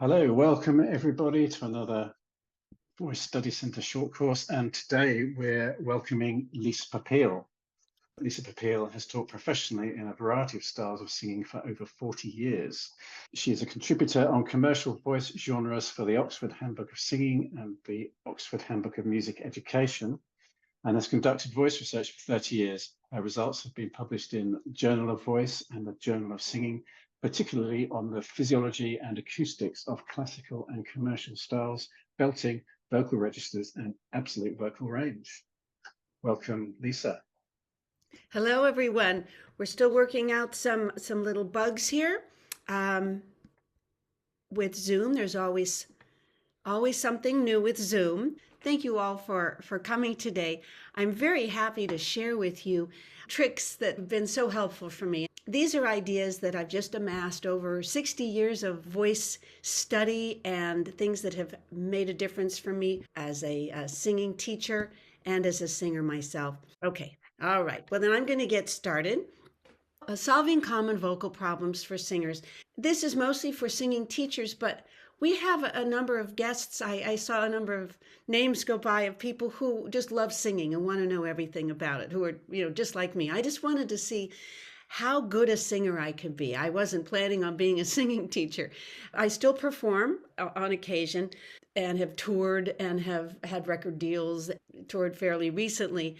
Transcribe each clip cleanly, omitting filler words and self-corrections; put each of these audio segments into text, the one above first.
Hello, welcome everybody to another Voice Study Centre short course. And today we're welcoming Lisa Popeil. Lisa Popeil has taught professionally in a variety of styles of singing for over 40 years. She is a contributor on commercial voice genres for the Oxford Handbook of Singing and the Oxford Handbook of Music Education, and has conducted voice research for 30 years. Her results have been published in Journal of Voice and the Journal of Singing, particularly on the physiology and acoustics of classical and commercial styles, belting, vocal registers, and absolute vocal range. Welcome, Lisa. Hello, everyone. We're still working out some little bugs here with Zoom. There's always something new with Zoom. Thank you all for coming today. I'm very happy to share with you tricks that have been so helpful for me. These are ideas that I've just amassed over 60 years of voice study and things that have made a difference for me as a singing teacher and as a singer myself. Okay, all right. Well, then I'm going to get started. Solving common vocal problems for singers. This is mostly for singing teachers, but we have a number of guests. I saw a number of names go by of people who just love singing and want to know everything about it, who are, just like me. I just wanted to see how good a singer I could be. I wasn't planning on being a singing teacher. I still perform on occasion and have toured and have had record deals, toured fairly recently.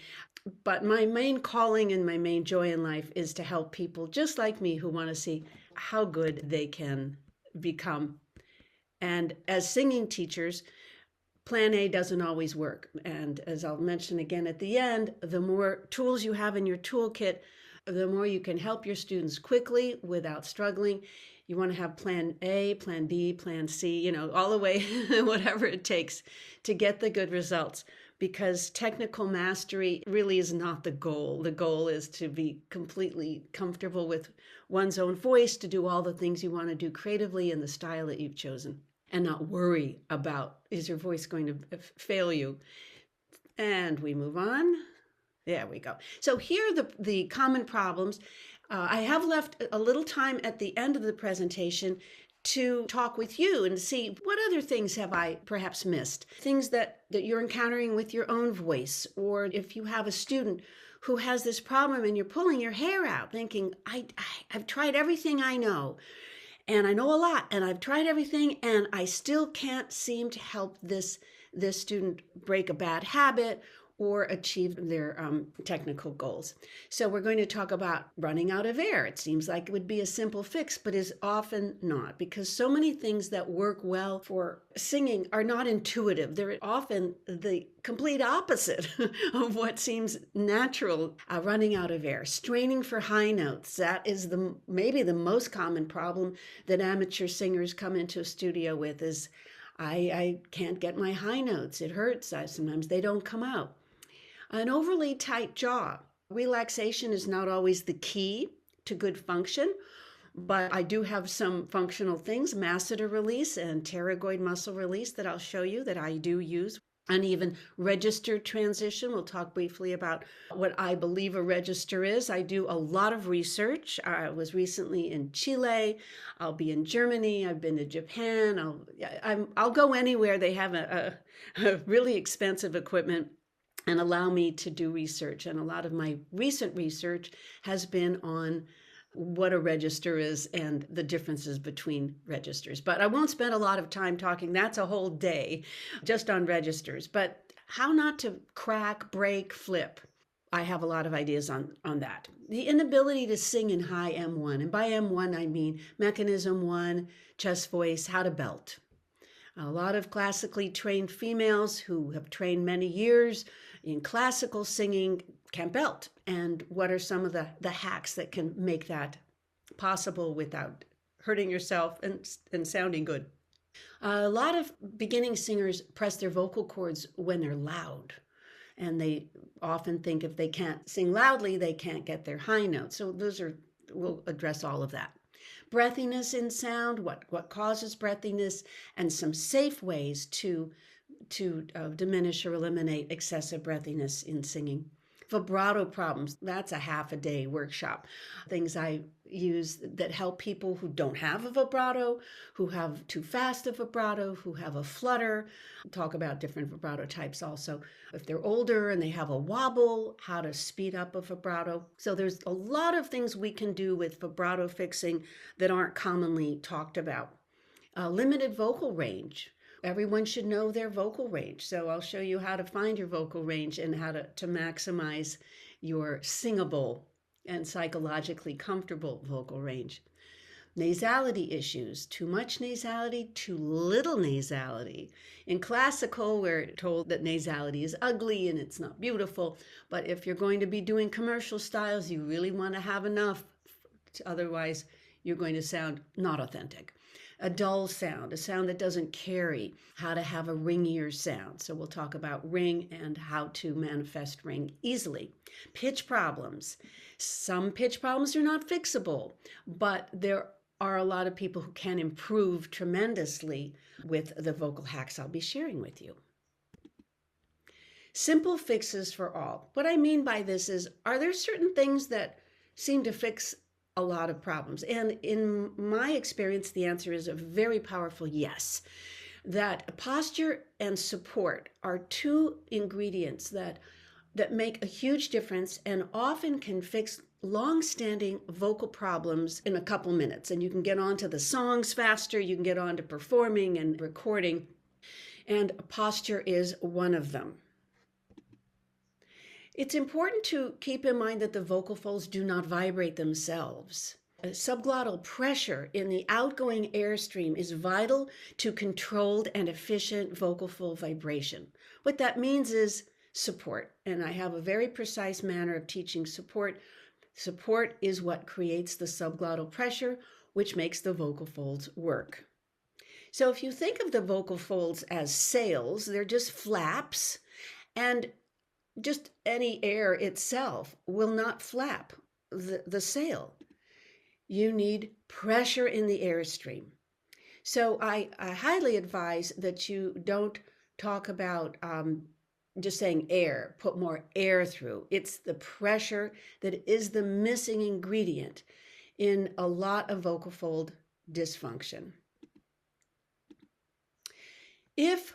But my main calling and my main joy in life is to help people just like me who want to see how good they can become. And as singing teachers, plan A doesn't always work. And as I'll mention again at the end, the more tools you have in your toolkit, the more you can help your students quickly without struggling. You want to have plan A, plan B, plan C, all the way, whatever it takes to get the good results. Because technical mastery really is not the goal. The goal is to be completely comfortable with one's own voice, to do all the things you want to do creatively in the style that you've chosen, and not worry about, is your voice going to fail you? And we move on. There we go. So here are the common problems. I have left a little time at the end of the presentation to talk with you and see what other things have I perhaps missed, things that you're encountering with your own voice, or if you have a student who has this problem and you're pulling your hair out thinking, I've tried everything I know, and I know a lot, and I've tried everything, and I still can't seem to help this student break a bad habit or achieve their technical goals. So we're going to talk about running out of air. It seems like it would be a simple fix, but is often not, because so many things that work well for singing are not intuitive. They're often the complete opposite of what seems natural. Running out of air, straining for high notes. That is maybe the most common problem that amateur singers come into a studio with is, I can't get my high notes. It hurts. Sometimes they don't come out. An overly tight jaw. Relaxation is not always the key to good function, but I do have some functional things, masseter release and pterygoid muscle release, that I'll show you that I do use. Uneven register transition. We'll talk briefly about what I believe a register is. I do a lot of research. I was recently in Chile. I'll be in Germany. I've been to Japan. I'll go anywhere they have a really expensive equipment and allow me to do research. And a lot of my recent research has been on what a register is and the differences between registers. But I won't spend a lot of time talking. That's a whole day just on registers. But how not to crack, break, flip. I have a lot of ideas on that. The inability to sing in high M1. And by M1, I mean mechanism 1, chest voice, how to belt. A lot of classically trained females who have trained many years in classical singing can belt. And what are some of the hacks that can make that possible without hurting yourself and sounding good? A lot of beginning singers press their vocal cords when they're loud. And they often think if they can't sing loudly, they can't get their high notes. So we'll address all of that. Breathiness in sound, what causes breathiness, and some safe ways to diminish or eliminate excessive breathiness in singing. Vibrato problems, that's a half a day workshop. Things I use that help people who don't have a vibrato, who have too fast a vibrato, who have a flutter. We'll talk about different vibrato types also. If they're older and they have a wobble, how to speed up a vibrato. So there's a lot of things we can do with vibrato fixing that aren't commonly talked about. Limited vocal range. Everyone should know their vocal range. So I'll show you how to find your vocal range and how to maximize your singable and psychologically comfortable vocal range. Nasality issues, too much nasality, too little nasality. In classical, we're told that nasality is ugly and it's not beautiful, but if you're going to be doing commercial styles, you really want to have enough, otherwise you're going to sound not authentic. A dull sound, a sound that doesn't carry, how to have a ringier sound. So we'll talk about ring and how to manifest ring easily. Pitch problems. Some pitch problems are not fixable, but there are a lot of people who can improve tremendously with the vocal hacks I'll be sharing with you. Simple fixes for all. What I mean by this is, are there certain things that seem to fix a lot of problems? And in my experience, the answer is a very powerful yes. That posture and support are two ingredients that make a huge difference and often can fix long-standing vocal problems in a couple minutes. And you can get on to the songs faster, you can get on to performing and recording, and posture is one of them. It's important to keep in mind that the vocal folds do not vibrate themselves. Subglottal pressure in the outgoing airstream is vital to controlled and efficient vocal fold vibration. What that means is support, and I have a very precise manner of teaching support. Support is what creates the subglottal pressure, which makes the vocal folds work. So if you think of the vocal folds as sails, they're just flaps, and just any air itself will not flap the sail. You need pressure in the airstream. So I highly advise that you don't talk about just saying air, put more air through. It's the pressure that is the missing ingredient in a lot of vocal fold dysfunction. If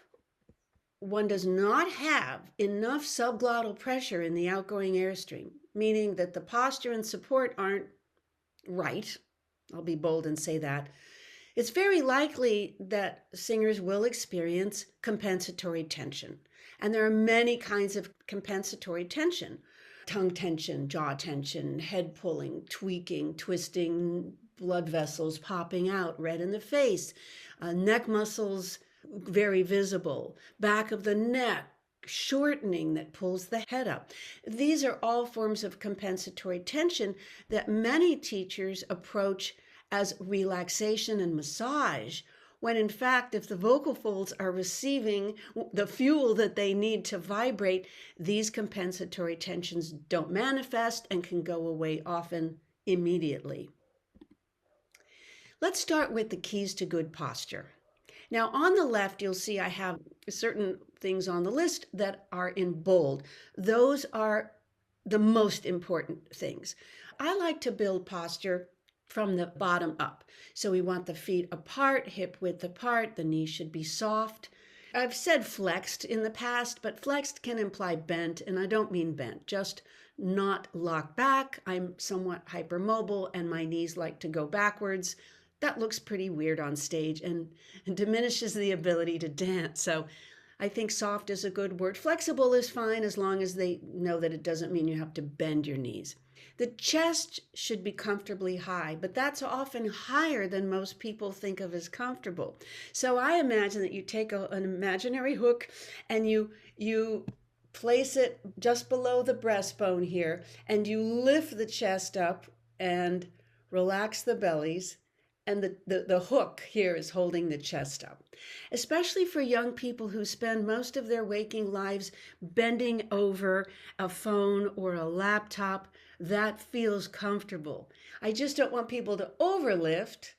one does not have enough subglottal pressure in the outgoing airstream, meaning that the posture and support aren't right, I'll be bold and say that, it's very likely that singers will experience compensatory tension. And there are many kinds of compensatory tension: tongue tension, jaw tension, head pulling, tweaking, twisting, blood vessels popping out, red in the face, neck muscles very visible, back of the neck shortening that pulls the head up. These are all forms of compensatory tension that many teachers approach as relaxation and massage, when in fact, if the vocal folds are receiving the fuel that they need to vibrate, these compensatory tensions don't manifest and can go away often immediately. Let's start with the keys to good posture. Now, on the left, you'll see I have certain things on the list that are in bold. Those are the most important things. I like to build posture from the bottom up. So we want the feet apart, hip width apart, the knees should be soft. I've said flexed in the past, but flexed can imply bent, and I don't mean bent, just not locked back. I'm somewhat hypermobile and my knees like to go backwards. That looks pretty weird on stage and diminishes the ability to dance. So I think soft is a good word. Flexible is fine as long as they know that it doesn't mean you have to bend your knees. The chest should be comfortably high, but that's often higher than most people think of as comfortable. So I imagine that you take an imaginary hook and you place it just below the breastbone here, and you lift the chest up and relax the bellies. And the hook here is holding the chest up. Especially for young people who spend most of their waking lives bending over a phone or a laptop, that feels comfortable. I just don't want people to overlift,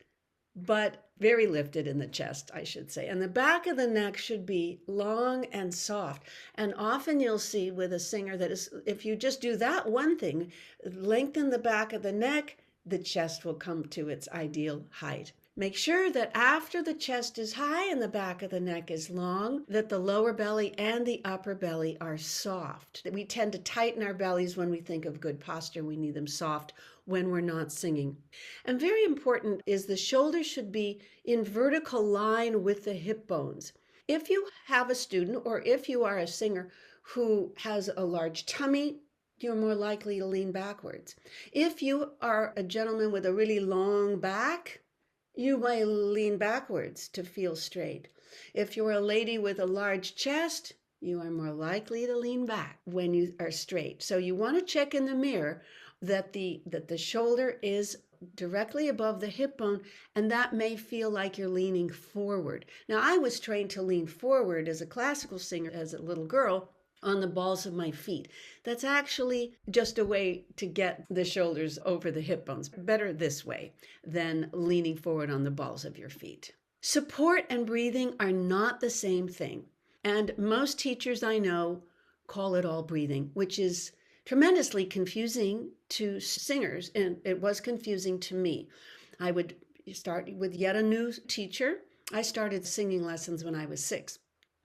but very lifted in the chest, I should say. And the back of the neck should be long and soft. And often you'll see with a singer that is, if you just do that one thing, lengthen the back of the neck, the chest will come to its ideal height. Make sure that after the chest is high and the back of the neck is long, that the lower belly and the upper belly are soft. We tend to tighten our bellies when we think of good posture. We need them soft when we're not singing. And very important is the shoulders should be in vertical line with the hip bones. If you have a student or if you are a singer who has a large tummy, you're more likely to lean backwards. If you are a gentleman with a really long back, you may lean backwards to feel straight. If you're a lady with a large chest, you are more likely to lean back when you are straight. So you want to check in the mirror that the shoulder is directly above the hip bone, and that may feel like you're leaning forward. Now, I was trained to lean forward as a classical singer as a little girl on the balls of my feet. That's actually just a way to get the shoulders over the hip bones. Better this way than leaning forward on the balls of your feet. Support and breathing are not the same thing. And most teachers I know call it all breathing, which is tremendously confusing to singers, and it was confusing to me. I would start with yet a new teacher. I started singing lessons when I was 6.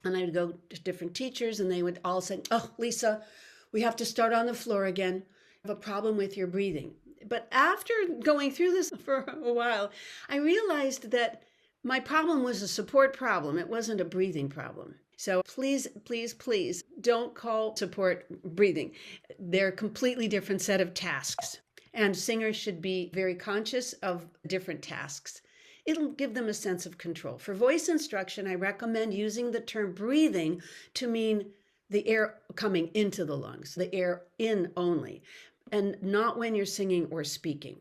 And I would go to different teachers and they would all say, "Oh, Lisa, we have to start on the floor again. I have a problem with your breathing." But after going through this for a while, I realized that my problem was a support problem. It wasn't a breathing problem. So please, please, please don't call support breathing. They're a completely different set of tasks. And singers should be very conscious of different tasks. It'll give them a sense of control. For voice instruction, I recommend using the term breathing to mean the air coming into the lungs, the air in only, and not when you're singing or speaking.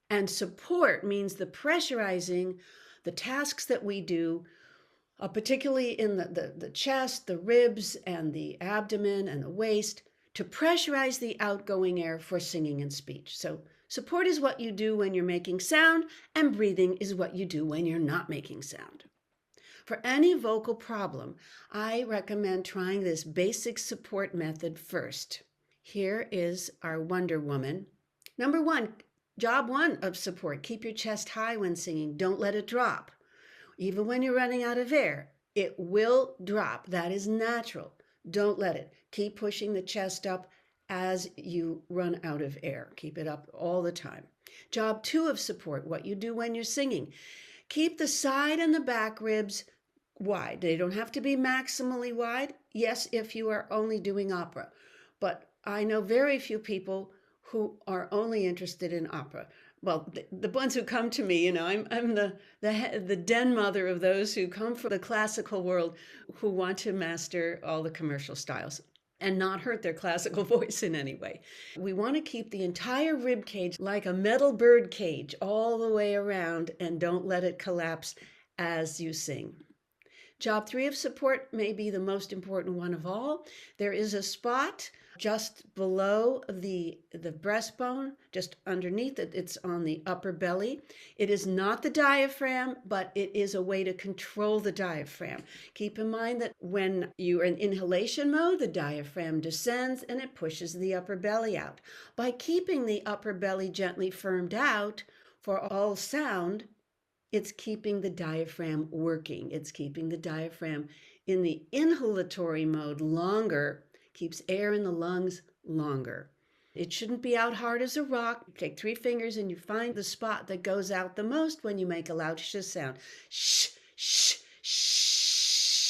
And support means the pressurizing, the tasks that we do, particularly in the chest, the ribs, and the abdomen and the waist, to pressurize the outgoing air for singing and speech. So support is what you do when you're making sound, and breathing is what you do when you're not making sound. For any vocal problem, I recommend trying this basic support method first. Here is our Wonder Woman. Number 1, job 1 of support, keep your chest high when singing. Don't let it drop. Even when you're running out of air, it will drop. That is natural. Don't let it. Keep pushing the chest up as you run out of air. Keep it up all the time. Job 2 of support, what you do when you're singing. Keep the side and the back ribs wide. They don't have to be maximally wide. Yes, if you are only doing opera. But I know very few people who are only interested in opera. Well, the ones who come to me, I'm the den mother of those who come from the classical world who want to master all the commercial styles and not hurt their classical voice in any way. We want to keep the entire rib cage like a metal bird cage all the way around, and don't let it collapse as you sing. Job 3 of support may be the most important one of all. There is a spot just below the breastbone, just underneath it. It's on the upper belly. It is not the diaphragm, but it is a way to control the diaphragm. Keep in mind that when you're in inhalation mode, the diaphragm descends and it pushes the upper belly out. By keeping the upper belly gently firmed out for all sound, it's keeping the diaphragm working. It's keeping the diaphragm in the inhalatory mode longer, keeps air in the lungs longer. It shouldn't be out hard as a rock. You take 3 fingers and you find the spot that goes out the most when you make a loud sh sound. Shh, shh, shh.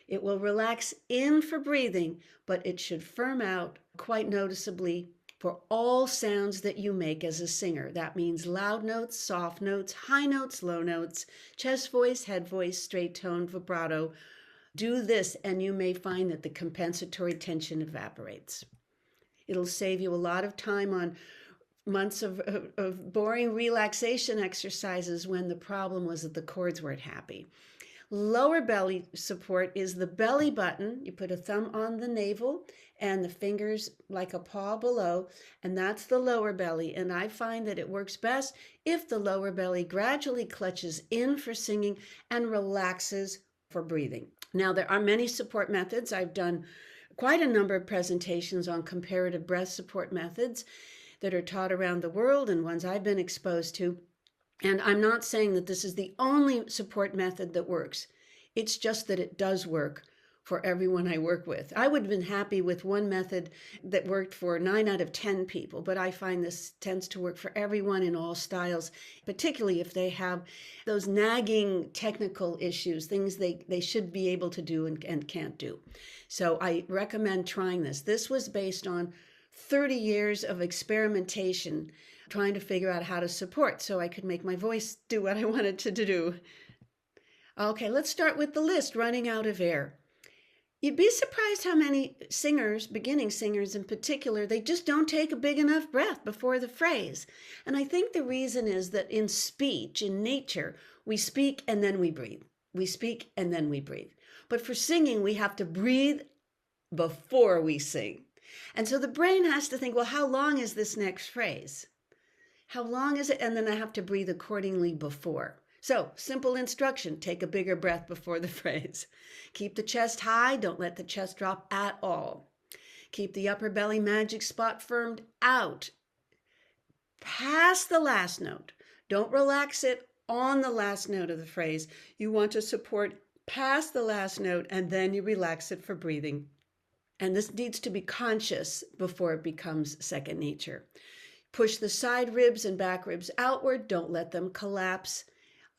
It will relax in for breathing, but it should firm out quite noticeably for all sounds that you make as a singer. That means loud notes, soft notes, high notes, low notes, chest voice, head voice, straight tone, vibrato. Do this and you may find that the compensatory tension evaporates. It'll save you a lot of time on months of boring relaxation exercises when the problem was that the cords weren't happy. Lower belly support is the belly button. You put a thumb on the navel and the fingers like a paw below, and that's the lower belly. And I find that it works best if the lower belly gradually clutches in for singing and relaxes for breathing. Now, there are many support methods. I've done quite a number of presentations on comparative breath support methods. that are taught around the world and ones I've been exposed to. And I'm not saying that this is the only support method that works. It's just that it does work for everyone I work with. I would have been happy with one method that worked for 9 out of 10 people, but I find this tends to work for everyone in all styles, particularly if they have those nagging technical issues, things they should be able to do and can't do. So I recommend trying this. This was based on 30 years of experimentation, trying to figure out how to support so I could make my voice do what I wanted to do. Okay, let's start with the list, running out of air. You'd be surprised how many singers, beginning singers in particular, they just don't take a big enough breath before the phrase. And I think the reason is that in speech, in nature, we speak and then we breathe. We speak and then we breathe. But for singing, we have to breathe before we sing. And so the brain has to think, well, how long is this next phrase? How long is it? And then I have to breathe accordingly before. So, simple instruction, take a bigger breath before the phrase. Keep the chest high, don't let the chest drop at all. Keep the upper belly magic spot firmed out. Past the last note. Don't relax it on the last note of the phrase. You want to support past the last note and then you relax it for breathing. And this needs to be conscious before it becomes second nature. Push the side ribs and back ribs outward. Don't let them collapse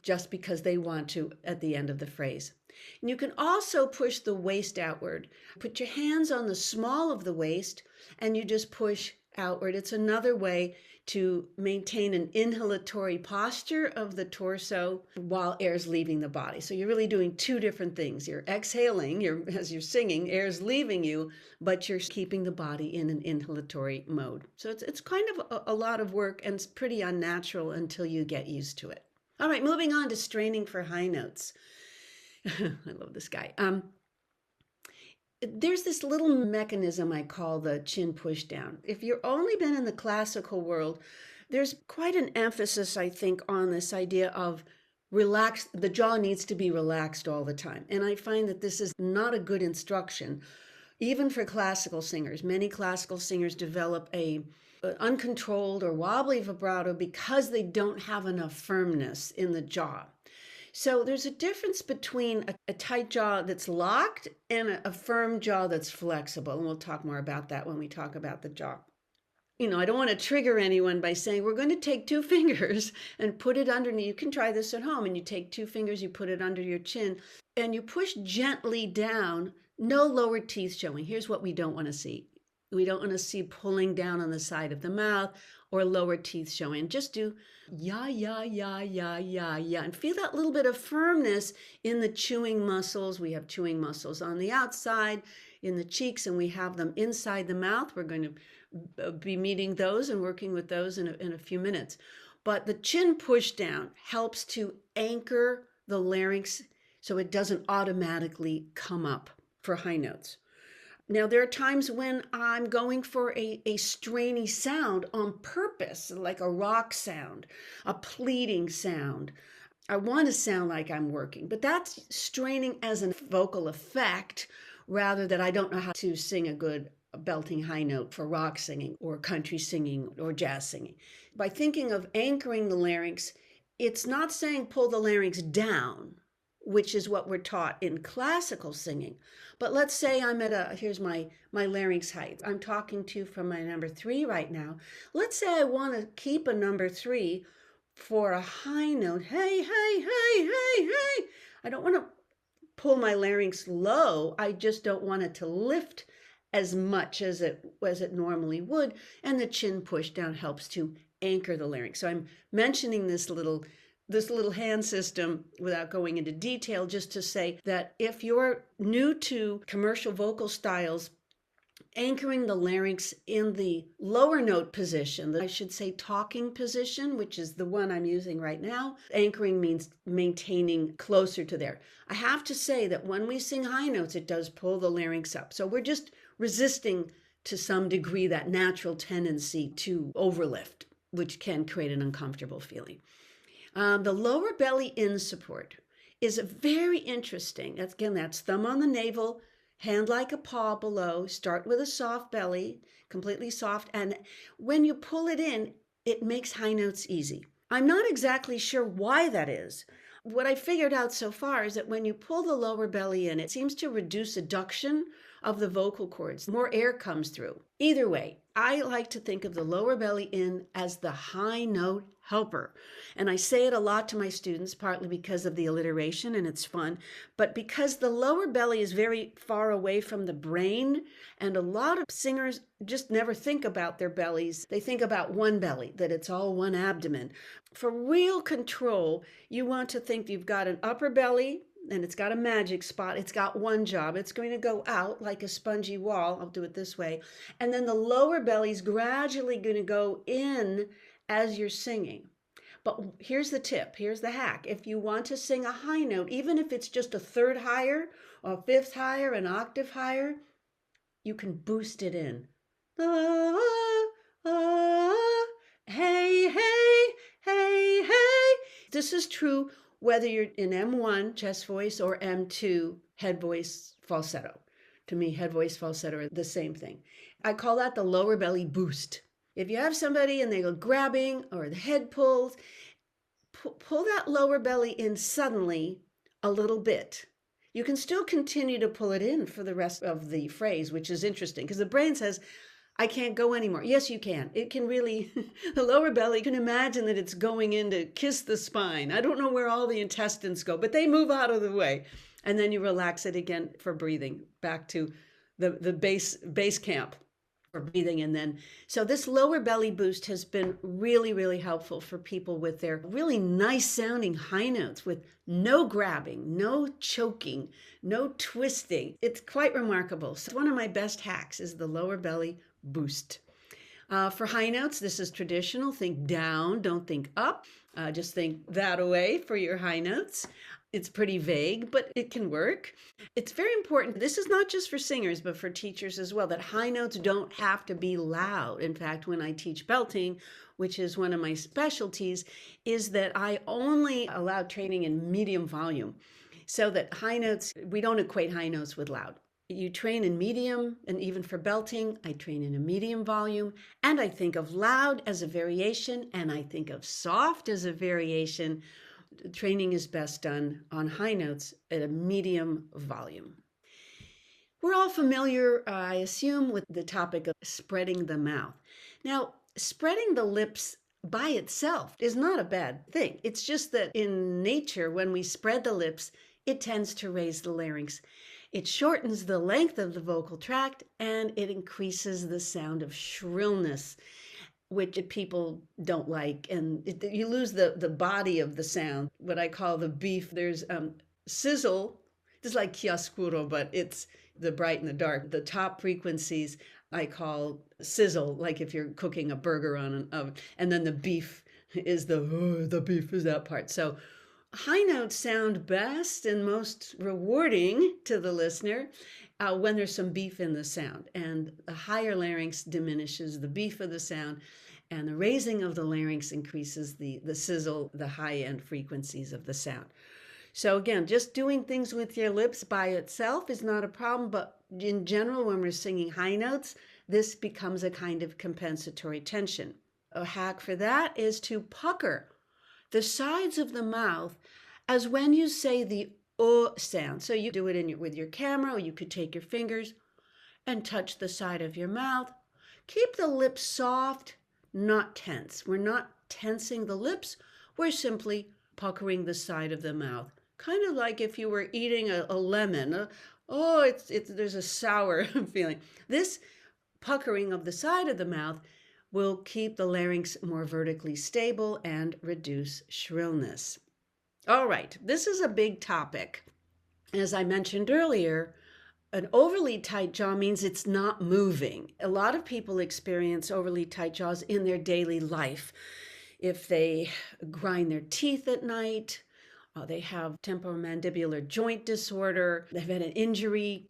just because they want to at the end of the phrase. And you can also push the waist outward. Put your hands on the small of the waist and you just push outward. It's another way to maintain an inhalatory posture of the torso while air's leaving the body. So you're really doing two different things. You're exhaling, as you're singing, air's leaving you, but you're keeping the body in an inhalatory mode. So it's kind of a lot of work and it's pretty unnatural until you get used to it. All right, moving on to straining for high notes. I love this guy. There's this little mechanism I call the chin push down. If you've only been in the classical world, there's quite an emphasis, I think, on this idea of relax. The jaw needs to be relaxed all the time. And I find that this is not a good instruction, even for classical singers. Many classical singers develop an uncontrolled or wobbly vibrato because they don't have enough firmness in the jaw. So there's a difference between a tight jaw that's locked and a firm jaw that's flexible. And we'll talk more about that when we talk about the jaw. You know, I don't want to trigger anyone by saying we're going to take 2 fingers and put it underneath. You can try this at home and you take 2 fingers, you put it under your chin and you push gently down, no lower teeth showing. Here's what we don't want to see. We don't want to see pulling down on the side of the mouth or lower teeth showing. Just do ya, ya, ya, ya, ya, ya. And feel that little bit of firmness in the chewing muscles. We have chewing muscles on the outside, in the cheeks, and we have them inside the mouth. We're going to be meeting those and working with those in a few minutes. But the chin push down helps to anchor the larynx so it doesn't automatically come up for high notes. Now, there are times when I'm going for a strainy sound on purpose, like a rock sound, a pleading sound. I want to sound like I'm working, but that's straining as a vocal effect rather than I don't know how to sing a good belting high note for rock singing or country singing or jazz singing. By thinking of anchoring the larynx, it's not saying pull the larynx down, which is what we're taught in classical singing. But let's say I'm at here's my larynx height. I'm talking to you from my number 3 right now. Let's say I want to keep a number 3 for a high note. Hey, hey, hey, hey, hey. I don't want to pull my larynx low. I just don't want it to lift as much as it normally would. And the chin push down helps to anchor the larynx. So I'm mentioning this little hand system without going into detail, just to say that if you're new to commercial vocal styles, anchoring the larynx in the lower note position, I should say talking position, which is the one I'm using right now. Anchoring means maintaining closer to there. I have to say that when we sing high notes, it does pull the larynx up. So we're just resisting to some degree that natural tendency to overlift, which can create an uncomfortable feeling. The lower belly in support is very interesting. That's thumb on the navel, hand like a paw below. Start with a soft belly, completely soft. And when you pull it in, it makes high notes easy. I'm not exactly sure why that is. What I figured out so far is that when you pull the lower belly in, it seems to reduce adduction of the vocal cords. More air comes through. Either way, I like to think of the lower belly in as the high note helper. And I say it a lot to my students, partly because of the alliteration and it's fun, but because the lower belly is very far away from the brain, and a lot of singers just never think about their bellies. They think about one belly, that it's all one abdomen. For real control, you want to think you've got an upper belly, and it's got a magic spot. It's got one job. It's going to go out like a spongy wall. I'll do it this way. And then the lower belly's gradually going to go in as you're singing. But here's the tip. Here's the hack. If you want to sing a high note, even if it's just a third higher, or a fifth higher, an octave higher, you can boost it in. Ah, ah, hey, hey, hey, hey. This is true whether you're in M1, chest voice, or M2, head voice, falsetto. To me, head voice, falsetto are the same thing. I call that the lower belly boost. If you have somebody and they go grabbing or the head pulls, pull that lower belly in suddenly a little bit. You can still continue to pull it in for the rest of the phrase, which is interesting because the brain says, I can't go anymore. Yes, you can. It can really, the lower belly, you can imagine that it's going in to kiss the spine. I don't know where all the intestines go, but they move out of the way. And then you relax it again for breathing, back to the base camp for breathing. And then, so this lower belly boost has been really, really helpful for people with their really nice sounding high notes with no grabbing, no choking, no twisting. It's quite remarkable. So one of my best hacks is the lower belly boost. For high notes, this is traditional. Think down, don't think up. Just think that away for your high notes. It's pretty vague, but it can work. It's very important. This is not just for singers, but for teachers as well, that high notes don't have to be loud. In fact, when I teach belting, which is one of my specialties, is that I only allow training in medium volume so that high notes, we don't equate high notes with loud. You train in medium, and even for belting, I train in a medium volume, and I think of loud as a variation, and I think of soft as a variation. Training is best done on high notes at a medium volume. We're all familiar, I assume, with the topic of spreading the mouth. Now, spreading the lips by itself is not a bad thing. It's just that in nature, when we spread the lips, it tends to raise the larynx. It shortens the length of the vocal tract and it increases the sound of shrillness, which people don't like. And you lose the body of the sound, what I call the beef. There's sizzle, it's like chiaroscuro, but it's the bright and the dark. The top frequencies I call sizzle, like if you're cooking a burger on an oven. And then the beef is the beef is that part. So high notes sound best and most rewarding to the listener when there's some beef in the sound. And the higher larynx diminishes the beef of the sound, and the raising of the larynx increases the sizzle, the high-end frequencies of the sound. So again, just doing things with your lips by itself is not a problem, but in general, when we're singing high notes, this becomes a kind of compensatory tension. A hack for that is to pucker the sides of the mouth as when you say the O sound. So you do it with your camera, or you could take your fingers and touch the side of your mouth. Keep the lips soft, not tense. We're not tensing the lips. We're simply puckering the side of the mouth. Kind of like if you were eating a lemon. There's a sour feeling. This puckering of the side of the mouth will keep the larynx more vertically stable and reduce shrillness. All right, this is a big topic. As I mentioned earlier, an overly tight jaw means it's not moving. A lot of people experience overly tight jaws in their daily life. If they grind their teeth at night, they have temporomandibular joint disorder, they've had an injury,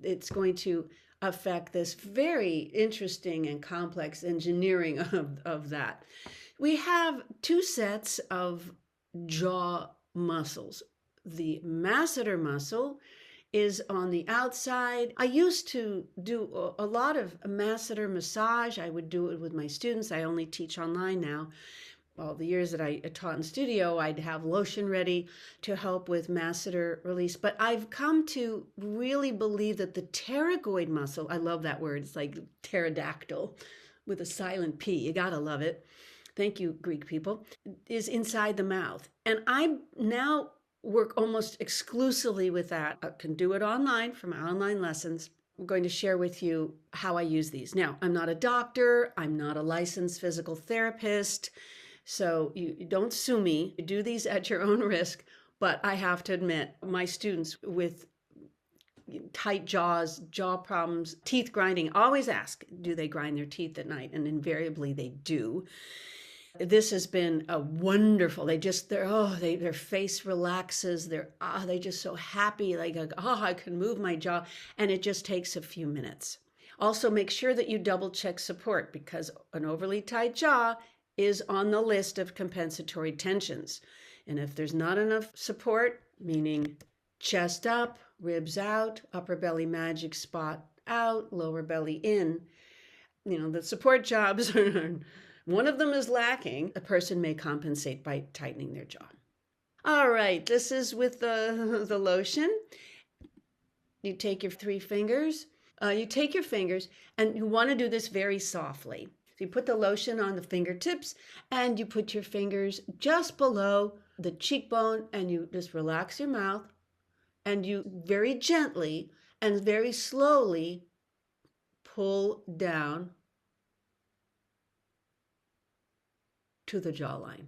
it's going to affect this very interesting and complex engineering of that. We have two sets of jaw muscles. The masseter muscle is on the outside. I used to do a lot of masseter massage. I would do it with my students. I only teach online now. All the years that I taught in studio, I'd have lotion ready to help with masseter release. But I've come to really believe that the pterygoid muscle, I love that word, it's like pterodactyl with a silent P, you gotta love it. Thank you, Greek people, is inside the mouth. And I now work almost exclusively with that. I can do it online from my online lessons. I'm going to share with you how I use these. Now, I'm not a doctor, I'm not a licensed physical therapist. So you don't sue me. You do these at your own risk. But I have to admit, my students with tight jaws, jaw problems, teeth grinding, always ask, do they grind their teeth at night? And invariably they do. This has been a wonderful. Their face relaxes. They just so happy. Like, I can move my jaw. And it just takes a few minutes. Also, make sure that you double check support, because an overly tight jaw is on the list of compensatory tensions. And if there's not enough support, meaning chest up, ribs out, upper belly magic spot out, lower belly in, the support jobs, one of them is lacking, a person may compensate by tightening their jaw. All right, this is with the lotion. You take your 3 fingers. You take your fingers, and you want to do this very softly. So you put the lotion on the fingertips, and you put your fingers just below the cheekbone, and you just relax your mouth, and you very gently and very slowly pull down to the jawline.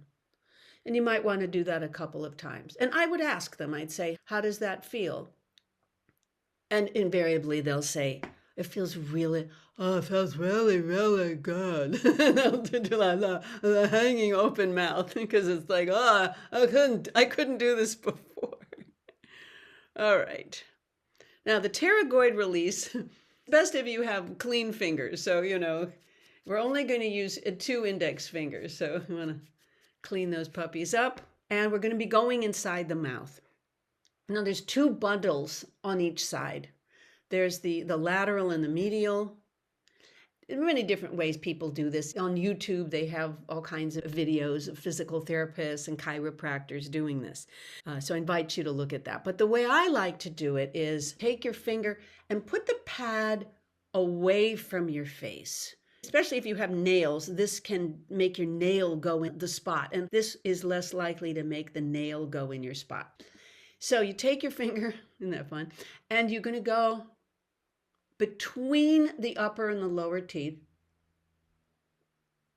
And you might want to do that a couple of times. And I would ask them, I'd say, how does that feel? And invariably they'll say, it feels really, it feels really, really good. They'll do the hanging open mouth, because it's like, I couldn't do this before. All right. Now the pterygoid release, best if you have clean fingers. So, we're only going to use 2 index fingers. So you want to clean those puppies up. And we're going to be going inside the mouth. Now there's 2 bundles on each side. There's the lateral and the medial. In many different ways people do this. On YouTube, they have all kinds of videos of physical therapists and chiropractors doing this. So I invite you to look at that. But the way I like to do it is take your finger and put the pad away from your face. Especially if you have nails, this can make your nail go in the spot. And this is less likely to make the nail go in your spot. So you take your finger, isn't that fun? And you're going to go between the upper and the lower teeth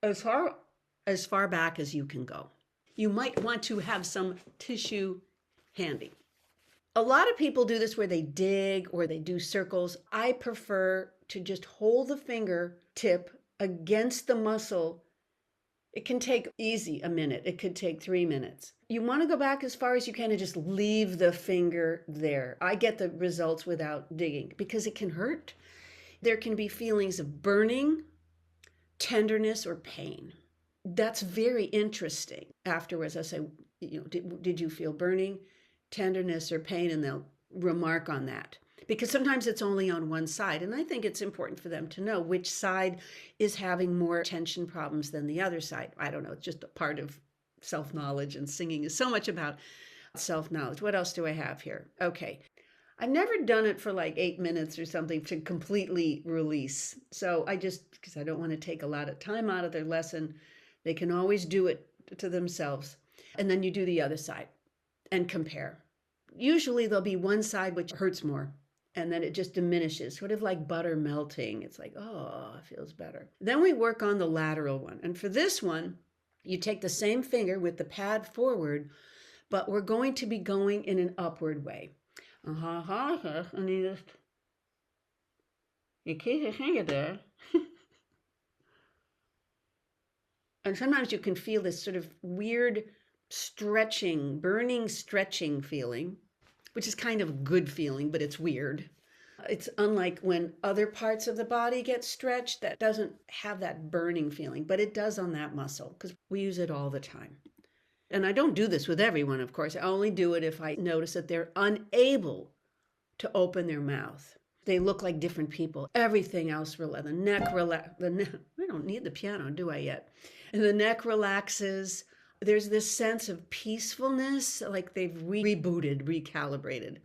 as far back as you can go. You might want to have some tissue handy. A lot of people do this where they dig or they do circles. I prefer to just hold the finger tip against the muscle. It can take a minute. It could take 3 minutes. You want to go back as far as you can and just leave the finger there. I get the results without digging because it can hurt. There can be feelings of burning, tenderness, or pain. That's very interesting. Afterwards, I say, did you feel burning, tenderness, or pain? And they'll remark on that. Because sometimes it's only on one side. And I think it's important for them to know which side is having more tension problems than the other side. I don't know. It's just a part of self-knowledge, and singing is so much about self-knowledge. What else do I have here? Okay. I've never done it for like 8 minutes or something to completely release. So because I don't want to take a lot of time out of their lesson, they can always do it to themselves. And then you do the other side and compare. Usually there'll be one side which hurts more. And then it just diminishes, sort of like butter melting. It's like, it feels better. Then we work on the lateral one. And for this one, you take the same finger with the pad forward, but we're going to be going in an upward way. And you keep your finger there. And sometimes you can feel this sort of weird stretching, burning stretching feeling, which is kind of a good feeling, but it's weird. It's unlike when other parts of the body get stretched, that doesn't have that burning feeling, but it does on that muscle because we use it all the time. And I don't do this with everyone, of course. I only do it if I notice that they're unable to open their mouth. They look like different people. Everything else relaxes. The neck relax. I don't need the piano, do I yet? And the neck relaxes. There's this sense of peacefulness, like they've rebooted, recalibrated.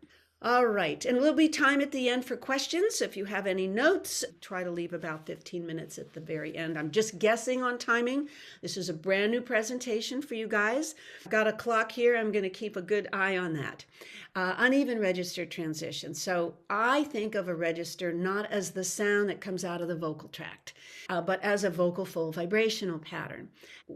All right, and there'll be time at the end for questions. If you have any notes, try to leave about 15 minutes at the very end. I'm just guessing on timing. This is a brand new presentation for you guys. I've got a clock here. I'm going to keep a good eye on that. Uneven register transition. So I think of a register not as the sound that comes out of the vocal tract, but as a vocal fold vibrational pattern.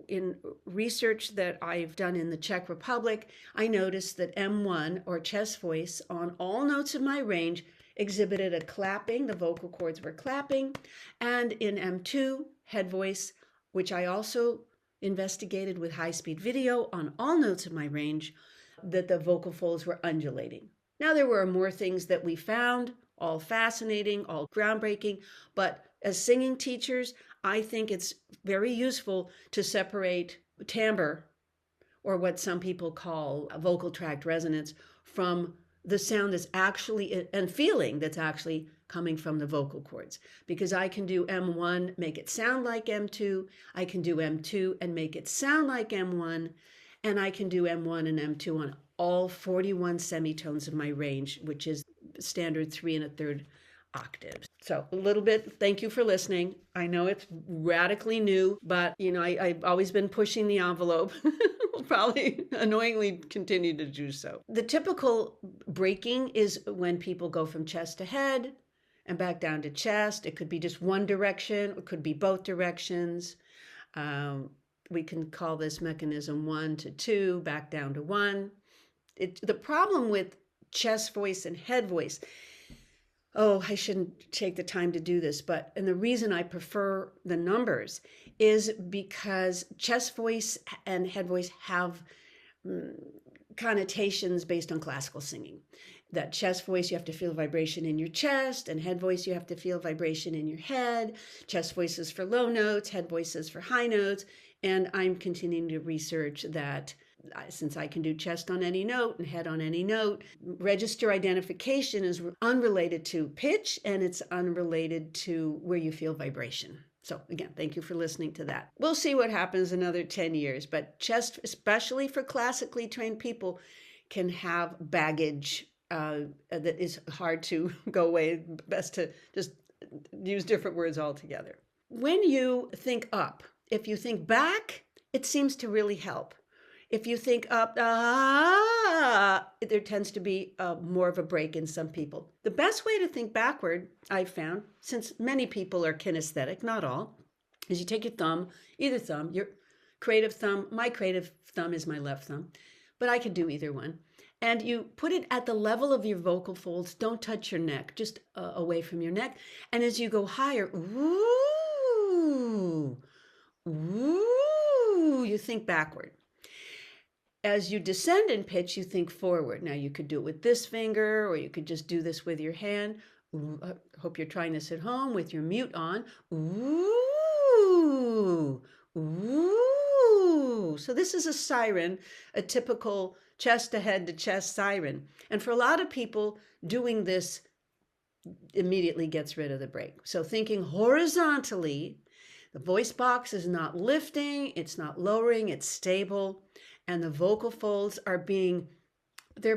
In research that I've done in the Czech Republic, I noticed that M1 or chest voice on all notes of my range exhibited a clapping, the vocal cords were clapping, and in M2, head voice, which I also investigated with high-speed video on all notes of my range, that the vocal folds were undulating. Now, there were more things that we found, all fascinating, all groundbreaking, but as singing teachers, I think it's very useful to separate timbre, or what some people call vocal tract resonance, from the sound that's actually, and feeling that's actually coming from the vocal cords. Because I can do M1, make it sound like M2, I can do M2 and make it sound like M1, and I can do M1 and M2 on all 41 semitones of my range, which is standard 3 1/3 octaves. So a little bit, thank you for listening. I know it's radically new, but I've always been pushing the envelope. Will probably annoyingly continue to do so. The typical breaking is when people go from chest to head and back down to chest. It could be just one direction, it could be both directions. We can call this mechanism 1 to 2, back down to 1. The problem with chest voice and head voice, I shouldn't take the time to do this, and the reason I prefer the numbers is because chest voice and head voice have connotations based on classical singing. That chest voice, you have to feel vibration in your chest, and head voice, you have to feel vibration in your head. Chest voice is for low notes, head voice is for high notes, and I'm continuing to research that. Since I can do chest on any note and head on any note, register identification is unrelated to pitch, and it's unrelated to where you feel vibration. So again, thank you for listening to that. We'll see what happens another 10 years, but chest, especially for classically trained people, can have baggage that is hard to go away. Best to just use different words altogether. When you think up, if you think back, it seems to really help. If you think up, there tends to be more of a break in some people. The best way to think backward, I've found, since many people are kinesthetic, not all, is you take your thumb, either thumb, your creative thumb. My creative thumb is my left thumb, but I could do either one. And you put it at the level of your vocal folds. Don't touch your neck, just away from your neck. And as you go higher, ooh, ooh, you think backward. As you descend in pitch, you think forward. Now, you could do it with this finger, or you could just do this with your hand. Ooh, I hope you're trying this at home with your mute on. Ooh, ooh. So this is a siren, a typical chest to head to chest siren. And for a lot of people, doing this immediately gets rid of the break. So thinking horizontally, the voice box is not lifting, it's not lowering, it's stable. And the vocal folds they're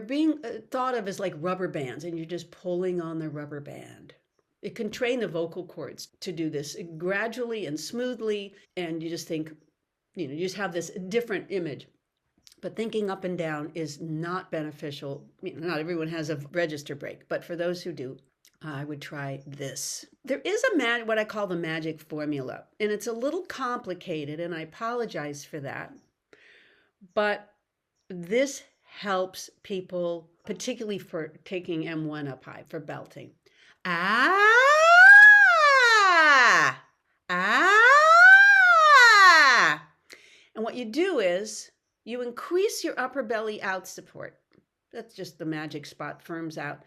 being thought of as like rubber bands, and you're just pulling on the rubber band. It can train the vocal cords to do this gradually and smoothly, and you just think, you just have this different image. But thinking up and down is not beneficial. Not everyone has a register break, but for those who do, I would try this. There is what I call the magic formula, and it's a little complicated, and I apologize for that. But this helps people, particularly for taking M1 up high, for belting. Ah, ah. And what you do is you increase your upper belly out support. That's just the magic spot, firms out.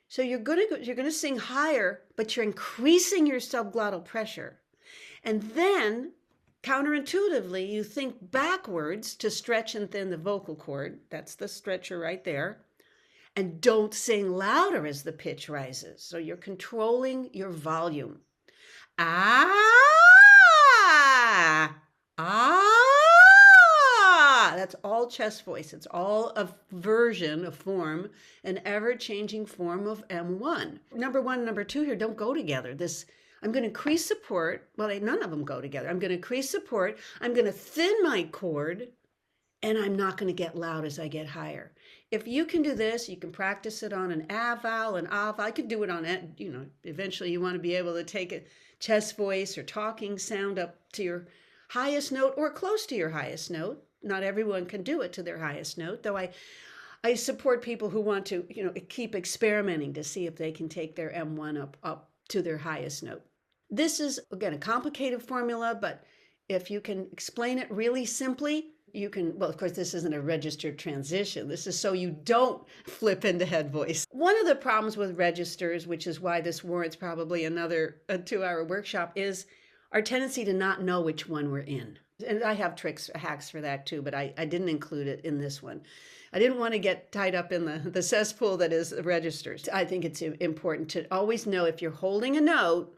So you're gonna sing higher, but you're increasing your subglottal pressure. And then counterintuitively, you think backwards to stretch and thin the vocal cord. That's the stretcher right there. And don't sing louder as the pitch rises. So you're controlling your volume. Ah, ah. That's all chest voice. It's all a version, a form, an ever-changing form of M1. Number one, number two here don't go together. I'm going to increase support. Well, none of them go together. I'm going to increase support. I'm going to thin my chord, and I'm not going to get loud as I get higher. If you can do this, you can practice it on an A vowel, an A vowel. I could do it on it. Eventually you want to be able to take a chest voice or talking sound up to your highest note or close to your highest note. Not everyone can do it to their highest note, though I support people who want to, keep experimenting to see if they can take their M1 up to their highest note. This is, again, a complicated formula, but if you can explain it really simply, you can, well, of course, this isn't a registered transition. This is so you don't flip into head voice. One of the problems with registers, which is why this warrants probably another 2-hour workshop, is our tendency to not know which one we're in. And I have hacks for that too, but I didn't include it in this one. I didn't want to get tied up in the cesspool that is registers. I think it's important to always know if you're holding a note,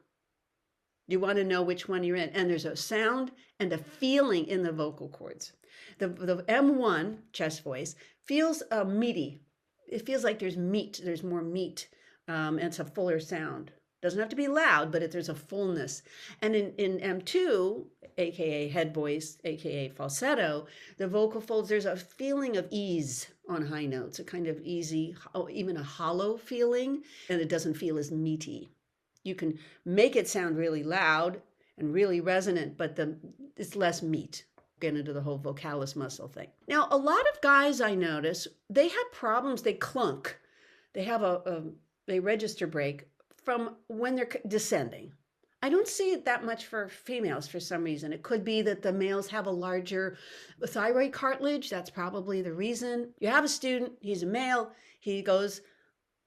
you want to know which one you're in. And there's a sound and a feeling in the vocal cords. The M1, chest voice, feels meaty. It feels like there's meat. There's more meat. And it's a fuller sound. Doesn't have to be loud, but there's a fullness. And in M2, aka head voice, aka falsetto, the vocal folds, there's a feeling of ease on high notes, a kind of easy, even a hollow feeling, and it doesn't feel as meaty. You can make it sound really loud and really resonant, but it's less meat. Get into the whole vocalis muscle thing. Now, a lot of guys I notice, they have problems, they clunk. They have a register break from when they're descending. I don't see it that much for females for some reason. It could be that the males have a larger thyroid cartilage. That's probably the reason. You have a student, he's a male, he goes,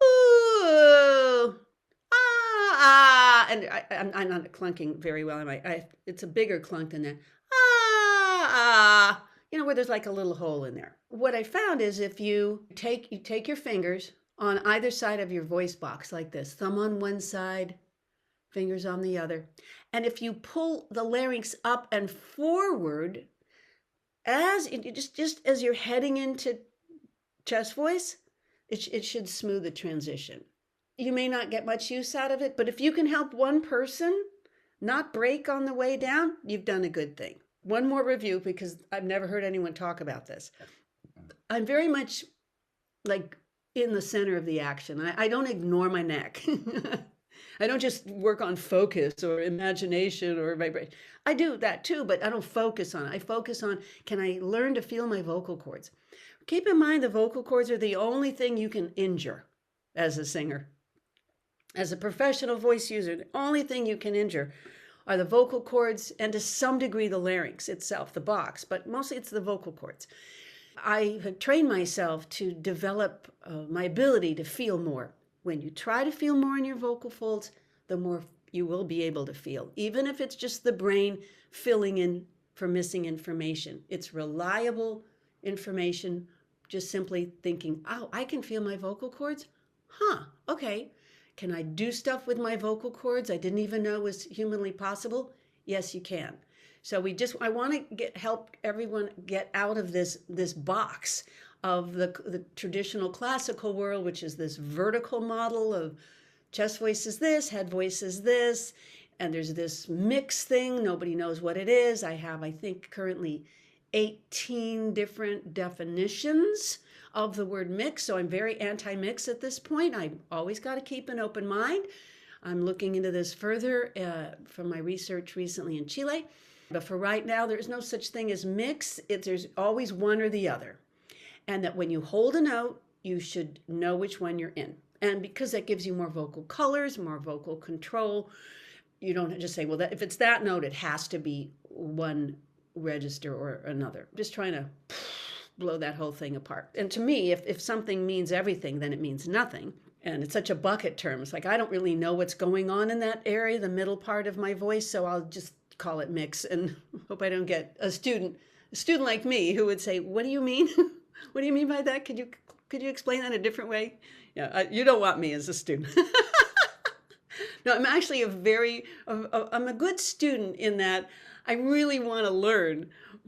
ooh, ah, and I'm not clunking very well. It's a bigger clunk than that. Ah, where there's like a little hole in there. What I found is if you take your fingers on either side of your voice box like this, thumb on one side, fingers on the other, and if you pull the larynx up and forward, just as you're heading into chest voice, it should smooth the transition. You may not get much use out of it, but if you can help one person not break on the way down, you've done a good thing. One more review, because I've never heard anyone talk about this. I'm very much like in the center of the action. I don't ignore my neck. I don't just work on focus or imagination or vibration. I do that too, but I don't focus on it. I focus on, can I learn to feel my vocal cords? Keep in mind the vocal cords are the only thing you can injure as a singer. As a professional voice user, the only thing you can injure are the vocal cords and to some degree the larynx itself, the box, but mostly it's the vocal cords. I have trained myself to develop my ability to feel more. When you try to feel more in your vocal folds, the more you will be able to feel, even if it's just the brain filling in for missing information. It's reliable information, just simply thinking, oh, I can feel my vocal cords? Huh, okay. Can I do stuff with my vocal cords I didn't even know was humanly possible? Yes, you can. So I want to help everyone get out of this box of the traditional classical world, which is this vertical model of chest voice is this, head voice is this, and there's this mix thing. Nobody knows what it is. I have, I think, currently 18 different definitions of the word mix. So I'm very anti-mix at this point. I've always got to keep an open mind. I'm looking into this further from my research recently in Chile. But for right now, there's no such thing as mix. There's always one or the other. And that when you hold a note, you should know which one you're in. And because that gives you more vocal colors, more vocal control, you don't just say, well, if it's that note, it has to be one register or another. Just trying to blow that whole thing apart. And to me, if something means everything, then it means nothing. And it's such a bucket term. It's like, I don't really know what's going on in that area, the middle part of my voice, so I'll just call it mix and hope I don't get a student like me who would say, what do you mean? What do you mean by that? Could you Could you explain that a different way? Yeah, you don't want me as a student. No, I'm actually I'm a good student in that I really want to learn,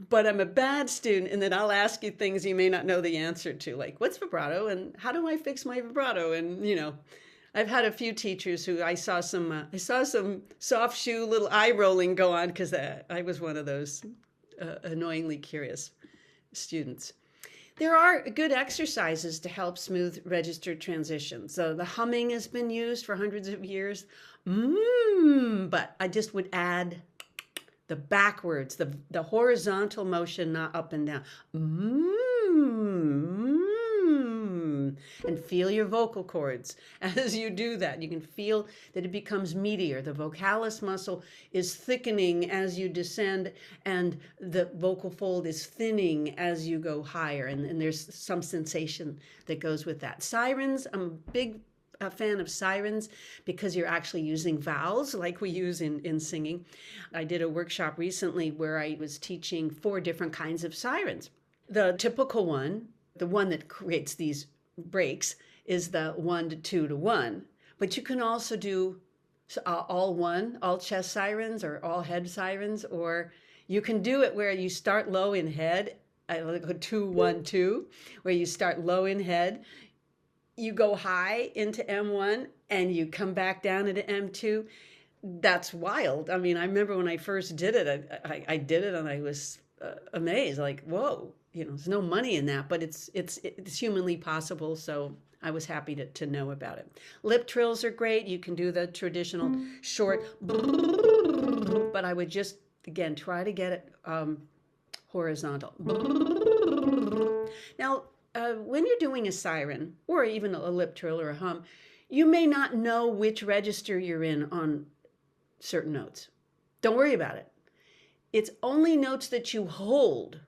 but I'm a bad student in that I'll ask you things you may not know the answer to, like what's vibrato and how do I fix my vibrato? And I've had a few teachers who I saw some soft shoe little eye rolling go on because I was one of those annoyingly curious students. There are good exercises to help smooth registered transitions. So the humming has been used for hundreds of years. But I just would add the backwards, the horizontal motion, not up and down. And feel your vocal cords as you do that. You can feel that it becomes meatier. The vocalis muscle is thickening as you descend, and the vocal fold is thinning as you go higher. And there's some sensation that goes with that. Sirens, I'm a fan of sirens because you're actually using vowels like we use in singing. I did a workshop recently where I was teaching 4 different kinds of sirens. The typical one, the one that creates these breaks, is the 1 to 2 to 1. But you can also do all chest sirens or all head sirens, or you can do it where you start low in head, like 2 1 2, where you start low in head. You go high into M1 and you come back down into M2. That's wild. I mean, I remember when I first did it, I did it and I was amazed, like, whoa, there's no money in that, but it's humanly possible. So I was happy to know about it. Lip trills are great. You can do the traditional short, but I would just, again, try to get it horizontal. Now, when you're doing a siren or even a lip trill or a hum, you may not know which register you're in on certain notes. Don't worry about it. It's only notes that you hold